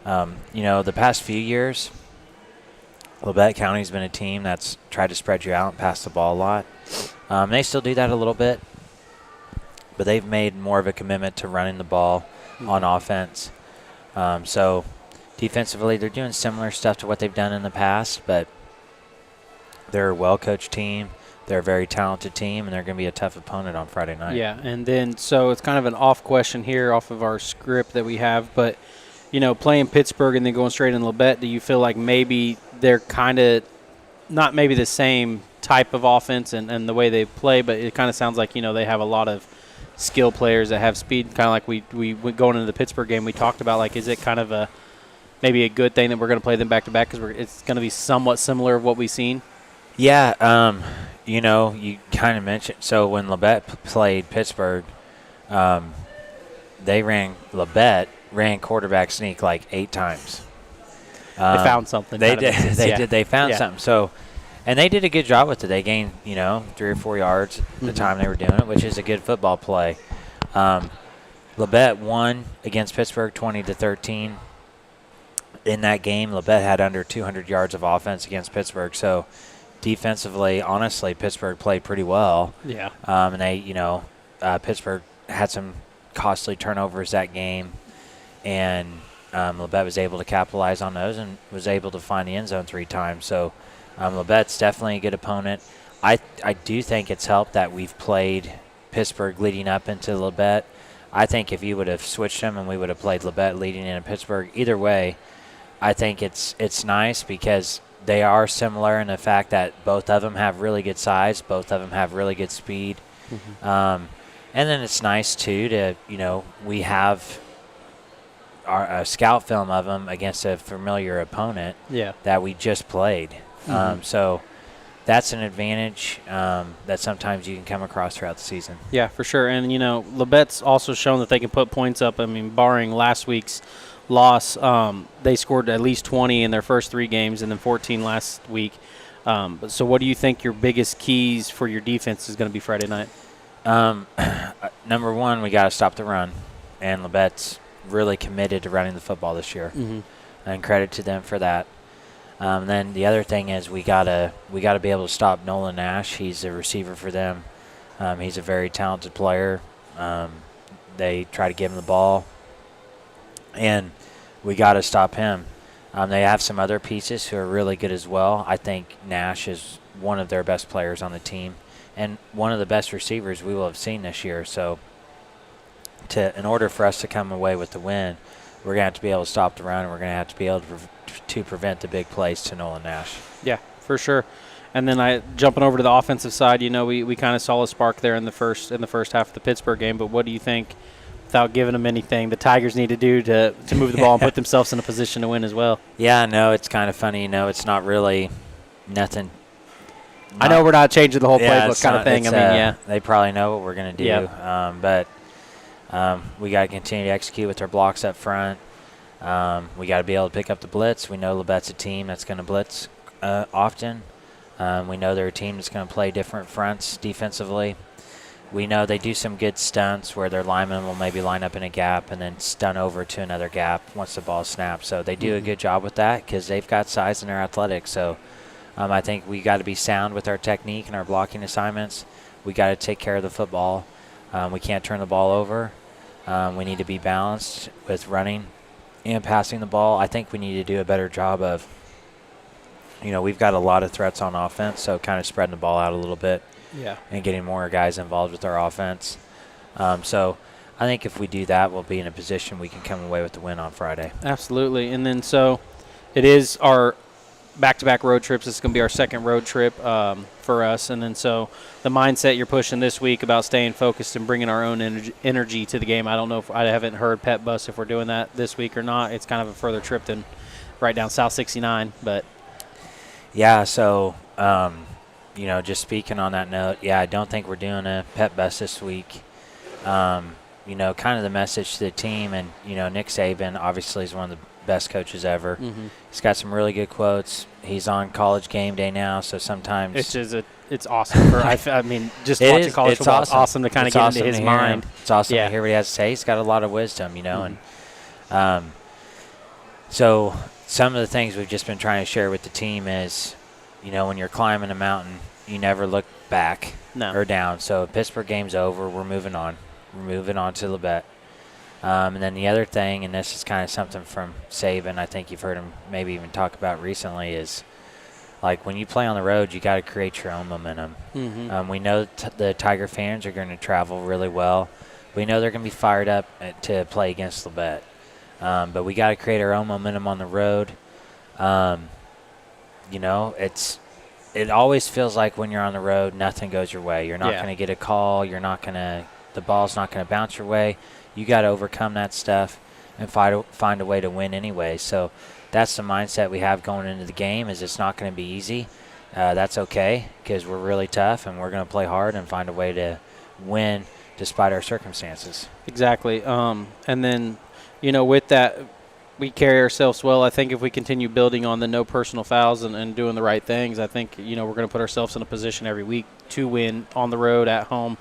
the past few years, Labette County's been a team that's tried to spread you out and pass the ball a lot. They still do that a little bit, but they've made more of a commitment to running the ball on offense. So defensively, they're doing similar stuff to what they've done in the past, but they're a well-coached team. They're a very talented team, and they're going to be a tough opponent on Friday night. Yeah, and then so it's kind of an off question here off of our script that we have, but, playing Pittsburgh and then going straight in Labette, do you feel like maybe they're kind of not maybe the same type of offense and the way they play, but it kind of sounds like, they have a lot of skill players that have speed, kind of like we going into the Pittsburgh game we talked about, like is it kind of maybe a good thing that we're going to play them back-to-back because it's going to be somewhat similar of what we've seen? Yeah, you know, you kind of mentioned. So when Labette played Pittsburg, Labette ran quarterback sneak like 8 times. They found something. They did. They found something. So, and they did a good job with it. They gained, 3 or 4 yards the time they were doing it, which is a good football play. Labette won against Pittsburgh 20-13. In that game, Labette had under 200 yards of offense against Pittsburgh. So, defensively, honestly, Pittsburgh played pretty well. Yeah. And they, Pittsburgh had some costly turnovers that game, and Labette was able to capitalize on those and was able to find the end zone 3 times. So, Labette's definitely a good opponent. I do think it's helped that we've played Pittsburgh leading up into Labette. I think if you would have switched them and we would have played Labette leading into Pittsburgh, either way, I think it's nice because they are similar in the fact that both of them have really good size, both of them have really good speed. And then it's nice, too, to, we have a scout film of them against a familiar opponent that we just played. So that's an advantage that sometimes you can come across throughout the season. Yeah, for sure. And, Labette's also shown that they can put points up. I mean, barring last week's loss, they scored at least 20 in their first 3 games and then 14 last week. So what do you think your biggest keys for your defense is going to be Friday night? Number one, we got to stop the run. And Labette's really committed to running the football this year. And credit to them for that. Then the other thing is we gotta be able to stop Nolan Nash. He's a receiver for them. He's a very talented player. They try to give him the ball, and we got to stop him. They have some other pieces who are really good as well. I think Nash is one of their best players on the team and one of the best receivers we will have seen this year. So in order for us to come away with the win, we're going to have to be able to stop the run, and we're going to have to be able to prevent the big plays to Nolan Nash. Yeah, for sure. And then jumping over to the offensive side, we kind of saw a spark there in the first half of the Pittsburgh game. But what do you think, without giving them anything, the Tigers need to do to move the ball and put themselves in a position to win as well? Yeah, no, it's kind of funny. It's not really nothing. I know we're not changing the whole playbook kind of thing. They probably know what we're going to do. Yeah. But we got to continue to execute with our blocks up front. We got to be able to pick up the blitz. We know Labette's a team that's going to blitz often. We know they're a team that's going to play different fronts defensively. We know they do some good stunts where their linemen will maybe line up in a gap and then stun over to another gap once the ball snaps. So they do a good job with that because they've got size and they're athletic. So I think we got to be sound with our technique and our blocking assignments. We got to take care of the football. We can't turn the ball over. We need to be balanced with running and passing the ball. I think we need to do a better job of, we've got a lot of threats on offense, so kind of spreading the ball out a little bit and getting more guys involved with our offense. So I think if we do that, we'll be in a position we can come away with the win on Friday. Absolutely. And then so it is our back-to-back road trips. This is going to be our second road trip for us. And then so the mindset you're pushing this week about staying focused and bringing our own energy to the game, I don't know if I haven't heard Pep Bus if we're doing that this week or not. It's kind of a further trip than right down South 69. But yeah, so, just speaking on that note, I don't think we're doing a Pep Bus this week. Kind of the message to the team, and, Nick Saban obviously is one of the best coaches ever. He's got some really good quotes. He's on College Game Day now, so sometimes it's awesome. Just watching college football is awesome to kind of get into his mind. It's awesome to hear what he has to say. He's got a lot of wisdom, and so some of the things we've just been trying to share with the team is, when you're climbing a mountain, you never look back or down. So Pittsburgh game's over. We're moving on. We're moving on to Labette. And then the other thing, and this is kind of something from Saban, I think you've heard him maybe even talk about recently, is like when you play on the road, you got to create your own momentum. We know the Tiger fans are going to travel really well. We know they're going to be fired up to play against Labette. But we got to create our own momentum on the road. It always feels like when you're on the road, nothing goes your way. You're not going to get a call. The ball's not going to bounce your way. You got to overcome that stuff and find a way to win anyway. So that's the mindset we have going into the game, is it's not going to be easy. that's okay because we're really tough and we're going to play hard and find a way to win despite our circumstances. Exactly. And then, with that, we carry ourselves well. I think if we continue building on the no personal fouls and doing the right things, I think, we're going to put ourselves in a position every week to win on the road, at home,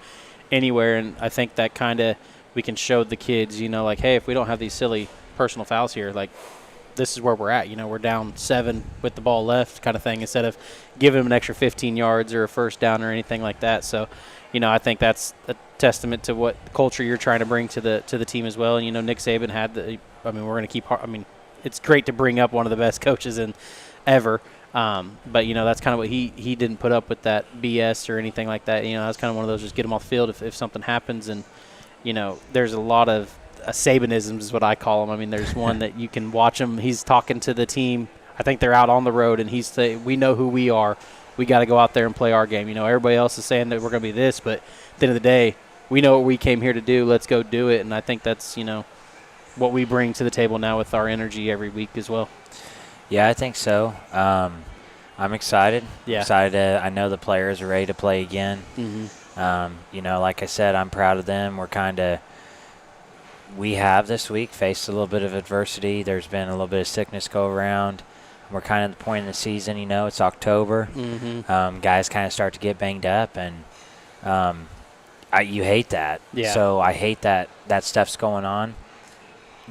anywhere. And I think that kind of we can show the kids, like, hey, if we don't have these silly personal fouls here, like, this is where we're at. We're down 7 with the ball left kind of thing instead of giving them an extra 15 yards or a first down or anything like that. So, I think that's a testament to what culture you're trying to bring to the team as well. And, Nick Saban had we're going to keep – it's great to bring up one of the best coaches in ever. But, that's kind of what he didn't put up with that BS or anything like that. That's kind of one of those just get them off the field if something happens. And, there's a lot of Sabanisms is what I call them. There's one that you can watch him. He's talking to the team. I think they're out on the road, and he's saying, we know who we are. We got to go out there and play our game. Everybody else is saying that we're going to be this, but at the end of the day, we know what we came here to do. Let's go do it. And I think that's, what we bring to the table now with our energy every week as well. Yeah, I think so. I'm excited. Yeah. Excited. I know the players are ready to play again. Mm-hmm. Like I said, I'm proud of them. We have this week faced a little bit of adversity. There's been a little bit of sickness go around. We're kind of at the point in the season, it's October. Mm-hmm. Guys kind of start to get banged up, and you hate that. Yeah. So I hate that stuff's going on.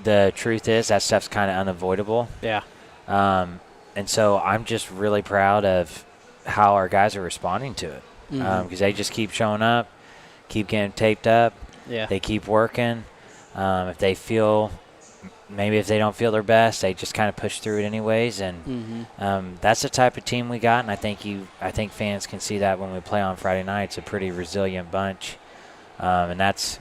The truth is that stuff's kind of unavoidable. Yeah. And so I'm just really proud of how our guys are responding to it because they just keep showing up, keep getting taped up. Yeah. They keep working. If they don't feel their best, they just kind of push through it anyways. And that's the type of team we got. And I think fans can see that when we play on Friday night. It's a pretty resilient bunch, and that's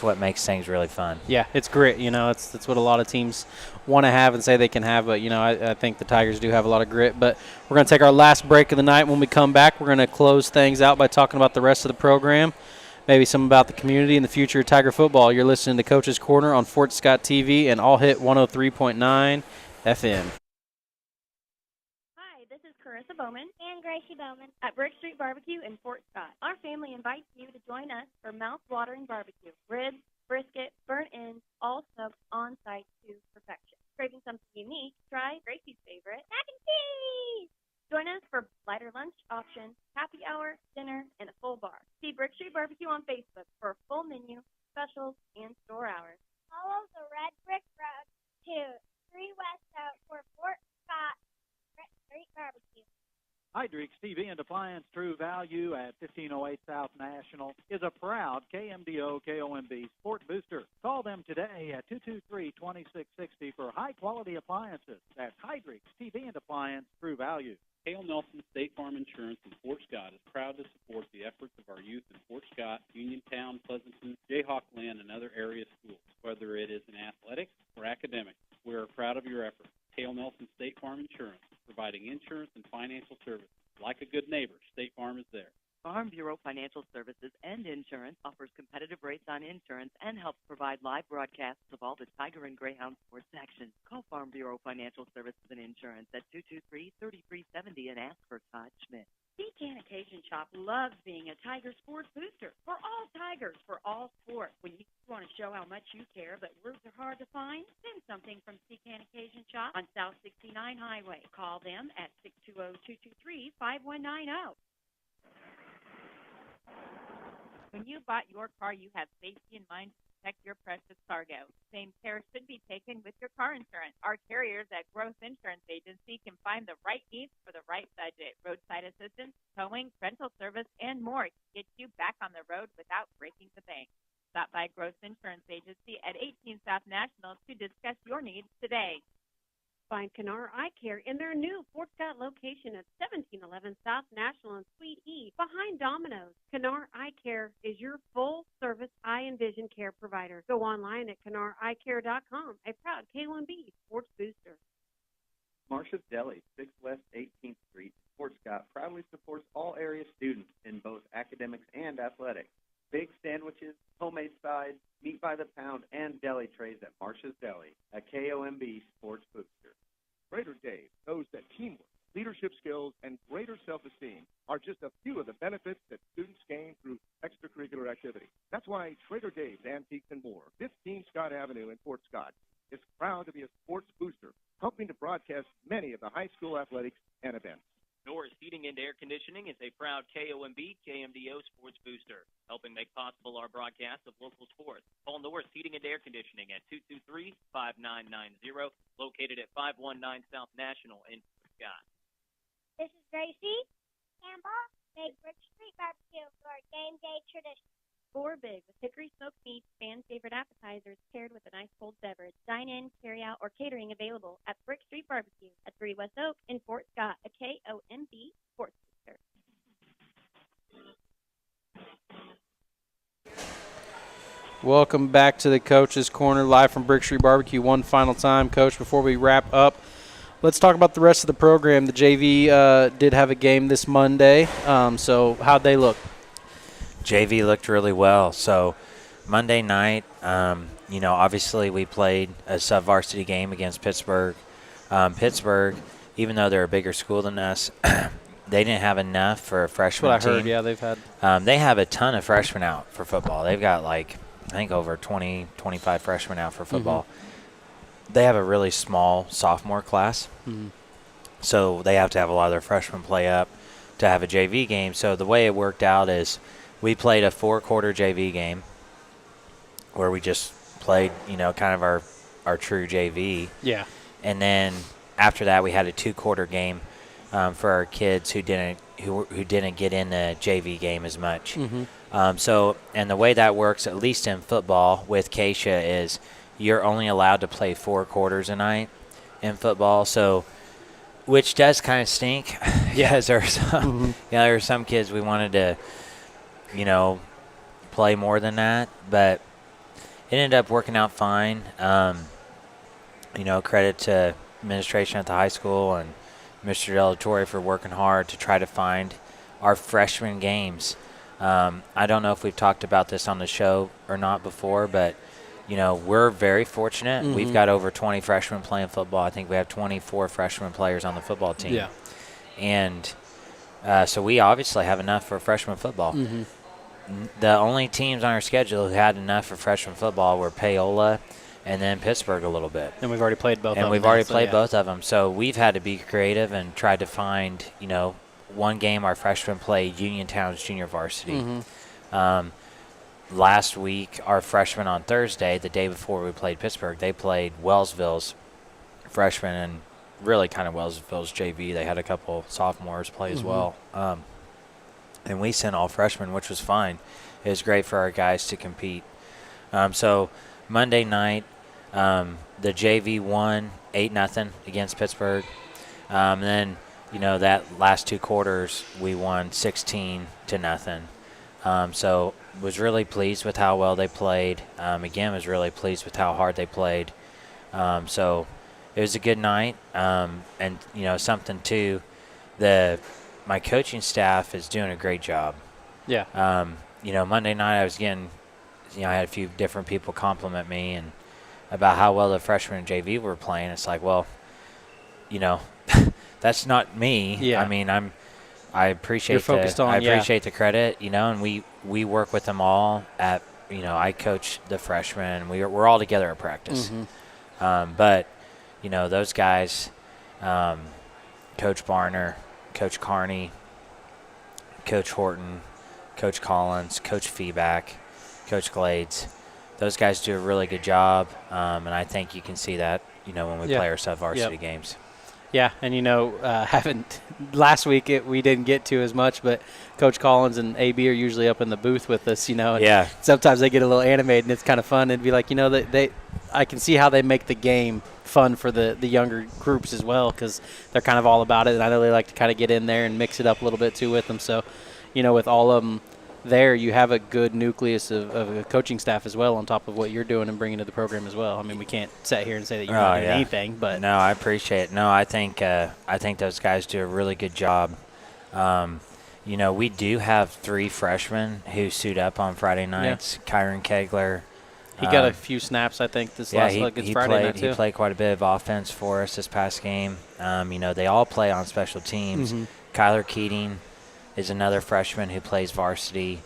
what makes things really fun. Yeah, it's grit. It's what a lot of teams want to have and say they can have. But I think the Tigers do have a lot of grit. But we're going to take our last break of the night. When we come back, we're going to close things out by talking about the rest of the program. Maybe some about the community and the future of Tiger football. You're listening to Coach's Corner on Fort Scott TV and All Hit 103.9 FM. Hi, this is Carissa Bowman and Gracie Bowman at Brickstreet BBQ in Fort Scott. Our family invites you to join us for mouth-watering barbecue. Ribs, brisket, burnt ends, all smoked on-site to perfection. Craving something unique? Try Gracie's favorite, mac and cheese. Join us for lighter lunch options, happy hour, dinner, and a full bar. See Brickstreet BBQ on Facebook for a full menu, specials, and store hours. Follow the Red Brick Road to 3 West Out for Fort Scott Brickstreet BBQ. Tigers TV and Appliance True Value at 1508 South National is a proud KMDO-KOMB Sport Booster. Call them today at 223-2660 for high-quality appliances. That's Tigers TV and Appliance True Value. Hale Nelson State Farm Insurance in Fort Scott is proud to support the efforts of our youth in Fort Scott, Uniontown, Pleasanton, Jayhawkland, and other area schools. Whether it is in athletics or academics, we are proud of your efforts. Hale Nelson State Farm Insurance, providing insurance and financial services. Like a good neighbor, State Farm is there. Farm Bureau Financial Services and Insurance offers competitive rates on insurance and helps provide live broadcasts of all the Tiger and Greyhound sports action. Call Farm Bureau Financial Services and Insurance at 223-3370 and ask for Todd Schmidt. Cant Occasion Shop loves being a Tiger sports booster for all Tigers, for all sports. When you want to show how much you care, but words are hard to find, send something from Cant Occasion Shop on South 69 Highway. Call them at 620-223-5190. When you bought your car, you have safety in mind to protect your precious cargo. Same care should be taken with your car insurance. Our carriers at Growth Insurance Agency can find the right needs for the right budget. Roadside assistance, towing, rental service, and more to get you back on the road without breaking the bank. Stop by Growth Insurance Agency at 18 South National to discuss your needs today. Find Canar Eye Care in their new Fort Scott location at 1711 South National and Suite E behind Domino's. Canar Eye Care is your full-service eye and vision care provider. Go online at canareyecare.com, a proud K1B sports booster. Marcia's Deli, 6 West 18th Street, Fort Scott, proudly supports all area students in both academics and athletics. Big sandwiches, homemade sides, meat by the pound, and deli trays at Marcia's Deli, a KOMB sports booster. Trader Dave knows that teamwork, leadership skills, and greater self-esteem are just a few of the benefits that students gain through extracurricular activity. That's why Trader Dave's Antiques and More, 15 Scott Avenue in Fort Scott, is proud to be a sports booster, helping to broadcast many of the high school athletics and events. Norris Heating and Air Conditioning is a proud KOMB KMDO sports booster, helping make possible our broadcast of local sports. Call Norris Heating and Air Conditioning at 223-5990, located at 519 South National in Scott. This is Gracie Campbell, Big Brickstreet BBQ for our game day tradition. 4 Big with hickory smoked meats, fan favorite appetizers paired with a nice cold beverage. Dine in, carry out, or catering available at Brickstreet BBQ at 3 West Oak in Fort Scott, a KOMB sports booster. Welcome back to the Coach's Corner, live from Brickstreet BBQ. One final time, Coach, before we wrap up, let's talk about the rest of the program. The JV did have a game this Monday, so how'd they look? JV looked really well. So Monday night, obviously we played a sub-varsity game against Pittsburg. Pittsburg, even though they're a bigger school than us, they didn't have enough for a freshman That's what I team. heard, yeah, they've had. They have a ton of freshmen out for football. They've got I think over 20, 25 freshmen out for football. Mm-hmm. They have a really small sophomore class. Mm-hmm. So they have to have a lot of their freshmen play up to have a JV game. So the way it worked out is we played a 4-quarter JV game where we just played, kind of our true JV. Yeah. And then after that, we had a 2-quarter game for our kids who didn't get in the JV game as much. Mm-hmm. And the way that works, at least in football with Keisha, is you're only allowed to play 4 quarters a night in football. So, which does kind of stink. Yeah, there are some kids we wanted to, play more than that, but it ended up working out fine. Credit to administration at the high school and Mr. Del Torre for working hard to try to find our freshman games. I don't know if we've talked about this on the show or not before, but, we're very fortunate. Mm-hmm. We've got over 20 freshmen playing football. I think we have 24 freshman players on the football team. Yeah. And so we obviously have enough for freshman football. Mm-hmm. The only teams on our schedule who had enough for freshman football were Paola and then Pittsburg a little bit. And we've already played both of them. And we've already played both of them. So we've had to be creative and tried to find, one game our freshmen played Uniontown's junior varsity. Mm-hmm. Last week, our freshmen on Thursday, the day before we played Pittsburg, they played Wellsville's freshmen and really kind of Wellsville's JV. They had a couple sophomores play as well. And we sent all freshmen, which was fine. It was great for our guys to compete. So Monday night, the JV won 8-0 against Pittsburg. Then, that last 2 quarters, we won 16-0. So was really pleased with how well they played. Again, was really pleased with how hard they played. So it was a good night. And, something too, my coaching staff is doing a great job. Yeah. Monday night I was getting, I had a few different people compliment me and about how well the freshmen and JV were playing. It's like, well, that's not me. Yeah. I mean, I appreciate the credit, and we work with them all at, I coach the freshmen. We're all together at practice. Mm-hmm. But, those guys, Coach Barner, Coach Carney, Coach Horton, Coach Collins, Coach Feeback, Coach Glades, those guys do a really good job, and I think you can see that, when we play our sub-varsity games. Yeah, and last week we didn't get to as much, but Coach Collins and AB are usually up in the booth with us, and sometimes they get a little animated, and it's kind of fun. It'd be like, I can see how they make the game fun for the younger groups as well, because they're kind of all about it, and I know they like to kind of get in there and mix it up a little bit too with them. So, with all of them there, you have a good nucleus of a coaching staff as well on top of what you're doing and bringing to the program as well. I mean, we can't sit here and say that you're not doing anything, but no, I appreciate it. No, I think those guys do a really good job. We do have 3 freshmen who suit up on Friday nights: Kyron Kegler, He got a few snaps, I think, this last Friday night, too. He played quite a bit of offense for us this past game. They all play on special teams. Mm-hmm. Kyler Keating is another freshman who plays varsity,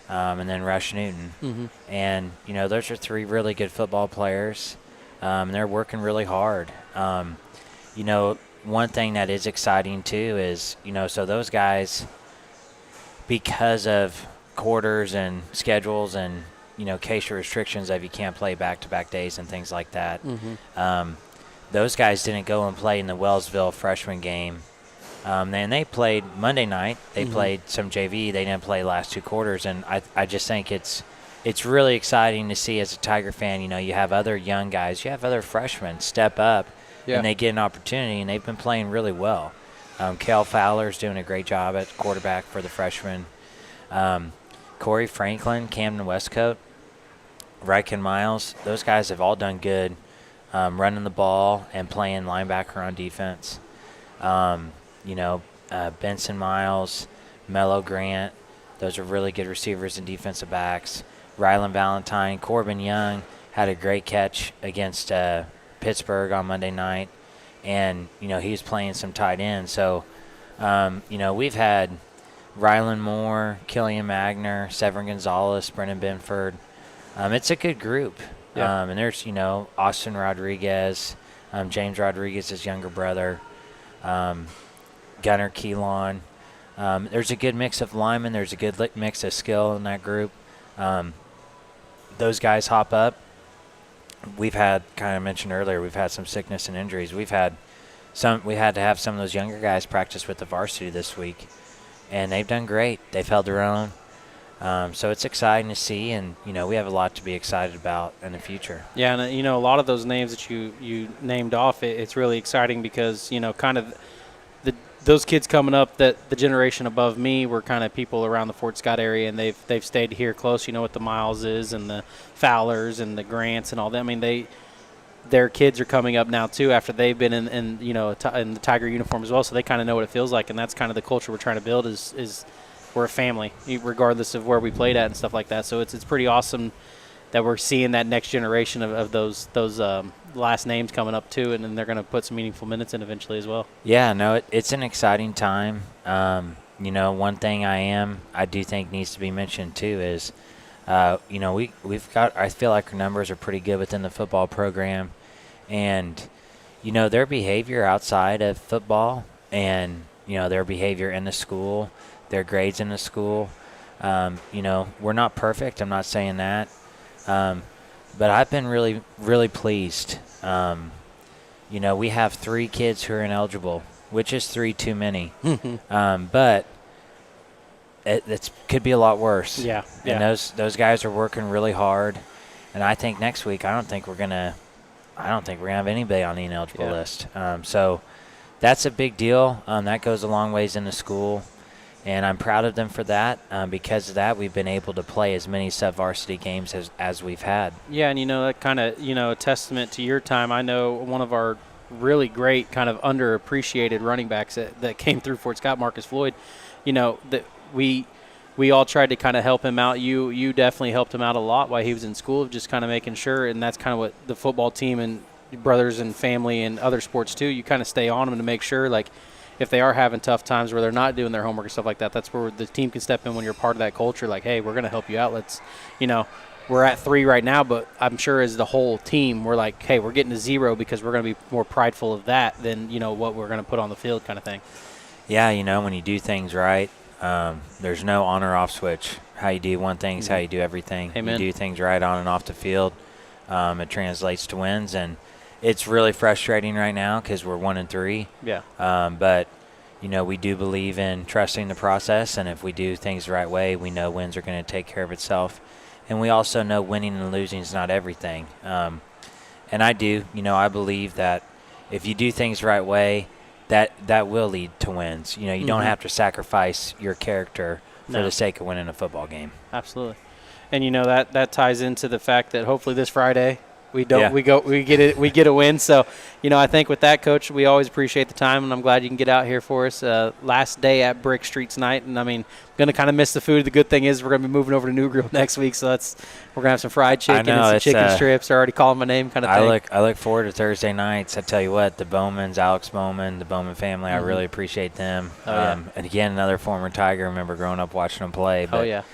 and then Rush Newton. Mm-hmm. And, those are 3 really good football players. They're working really hard. One thing that is exciting, too, is, so those guys, because of quarters and schedules and, case restrictions of you can't play back-to-back days and things like that, those guys didn't go and play in the Wellsville freshman game. And they played Monday night. They played some JV. They didn't play last 2 quarters. And I just think it's really exciting to see as a Tiger fan, you have other young guys, you have other freshmen step up, and they get an opportunity, and they've been playing really well. Kel Fowler's doing a great job at quarterback for the freshmen. Corey Franklin, Camden Westcote, Ryken Miles, those guys have all done good running the ball and playing linebacker on defense. Benson Miles, Mello Grant, those are really good receivers and defensive backs. Rylan Valentine, Corbin Young had a great catch against Pittsburg on Monday night, and, he was playing some tight end. So, we've had Rylan Moore, Killian Magner, Severin Gonzalez, Brennan Benford. It's a good group. Yeah. And there's, Austin Rodriguez, James Rodriguez's younger brother, Gunnar Keelan. There's a good mix of linemen. There's a good mix of skill in that group. Those guys hop up. We've had, kind of mentioned earlier, we've had some sickness and injuries. We had to have some of those younger guys practice with the varsity this week, and they've done great. They've held their own. So it's exciting to see, and, we have a lot to be excited about in the future. Yeah, and, a lot of those names that you named off, it's really exciting because, kind of those kids coming up, that the generation above me were kind of people around the Fort Scott area, and they've stayed here close. You know what the Mileses and the Fowlers and the Grants and all that. I mean, their kids are coming up now too after they've been in the Tiger uniform as well, so they kind of know what it feels like, and that's kind of the culture we're trying to build. Is we're a family, regardless of where we played at and stuff like that. So it's pretty awesome that we're seeing that next generation of those last names coming up too, and then they're going to put some meaningful minutes in eventually as well. Yeah, no, it's an exciting time. One thing I do think needs to be mentioned too is, we've got, I feel like our numbers are pretty good within the football program, and, their behavior outside of football and, their behavior in the school, their grades in the school, we're not perfect. I'm not saying that. But I've been really, really pleased. We have 3 kids who are ineligible, which is 3 too many. But it could be a lot worse. Yeah. And those guys are working really hard. And I think next week, I don't think we're gonna have anybody on the ineligible list. So that's a big deal. That goes a long ways in the school. And I'm proud of them for that. Because of that, we've been able to play as many sub-varsity games as we've had. Yeah, and, that kind of, a testament to your time. I know one of our really great kind of underappreciated running backs that came through Fort Scott, Marcus Floyd, that we all tried to kind of help him out. You definitely helped him out a lot while he was in school, just kind of making sure, and that's kind of what the football team and brothers and family and other sports too, you kind of stay on them to make sure, like, if they are having tough times where they're not doing their homework and stuff like that, that's where the team can step in when you're part of that culture. Like, hey, we're going to help you out. Let's, we're at 3 right now, but I'm sure as the whole team, we're like, hey, we're getting to 0 because we're going to be more prideful of that than, what we're going to put on the field kind of thing. Yeah, when you do things right, there's no on or off switch. How you do one thing is how you do everything. Amen. You do things right on and off the field. It translates to wins, and it's really frustrating right now because we're 1-3. Yeah. But, we do believe in trusting the process, and if we do things the right way, we know wins are going to take care of itself. And we also know winning and losing is not everything. And I do, I believe that if you do things the right way, that will lead to wins. You don't have to sacrifice your character for the sake of winning a football game. Absolutely. And, that ties into the fact that hopefully this Friday We don't. Yeah. We get a win. So, I think with that, Coach, we always appreciate the time, and I'm glad you can get out here for us. Last day at Brickstreet tonight, and going to kind of miss the food. The good thing is we're going to be moving over to New Grill next week, so we're going to have some fried chicken and some chicken strips. They're already calling my name, kind of thing. I look forward to Thursday nights. I tell you what, the Bowmans, Alex Bowman, the Bowman family, I really appreciate them. And again, another former Tiger. I remember growing up watching them play. But,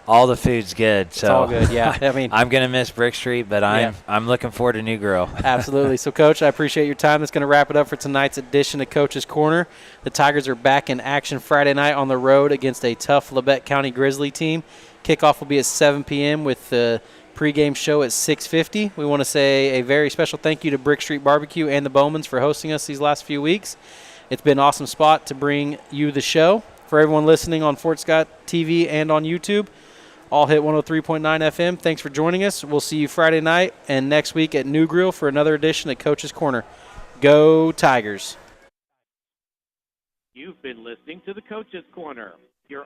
all the food's good, so it's all good. Yeah, I'm gonna miss Brickstreet, but I'm looking forward to New Grill. Absolutely. So, Coach, I appreciate your time. That's gonna wrap it up for tonight's edition of Coach's Corner. The Tigers are back in action Friday night on the road against a tough Labette County Grizzly team. Kickoff will be at 7 p.m. with the pregame show at 6:50. We want to say a very special thank you to Brickstreet BBQ and the Bowmans for hosting us these last few weeks. It's been an awesome spot to bring you the show. For everyone listening on Fort Scott TV and on YouTube, All Hit 103.9 FM. Thanks for joining us. We'll see you Friday night and next week at New Grill for another edition of Coach's Corner. Go Tigers. You've been listening to the Coach's Corner.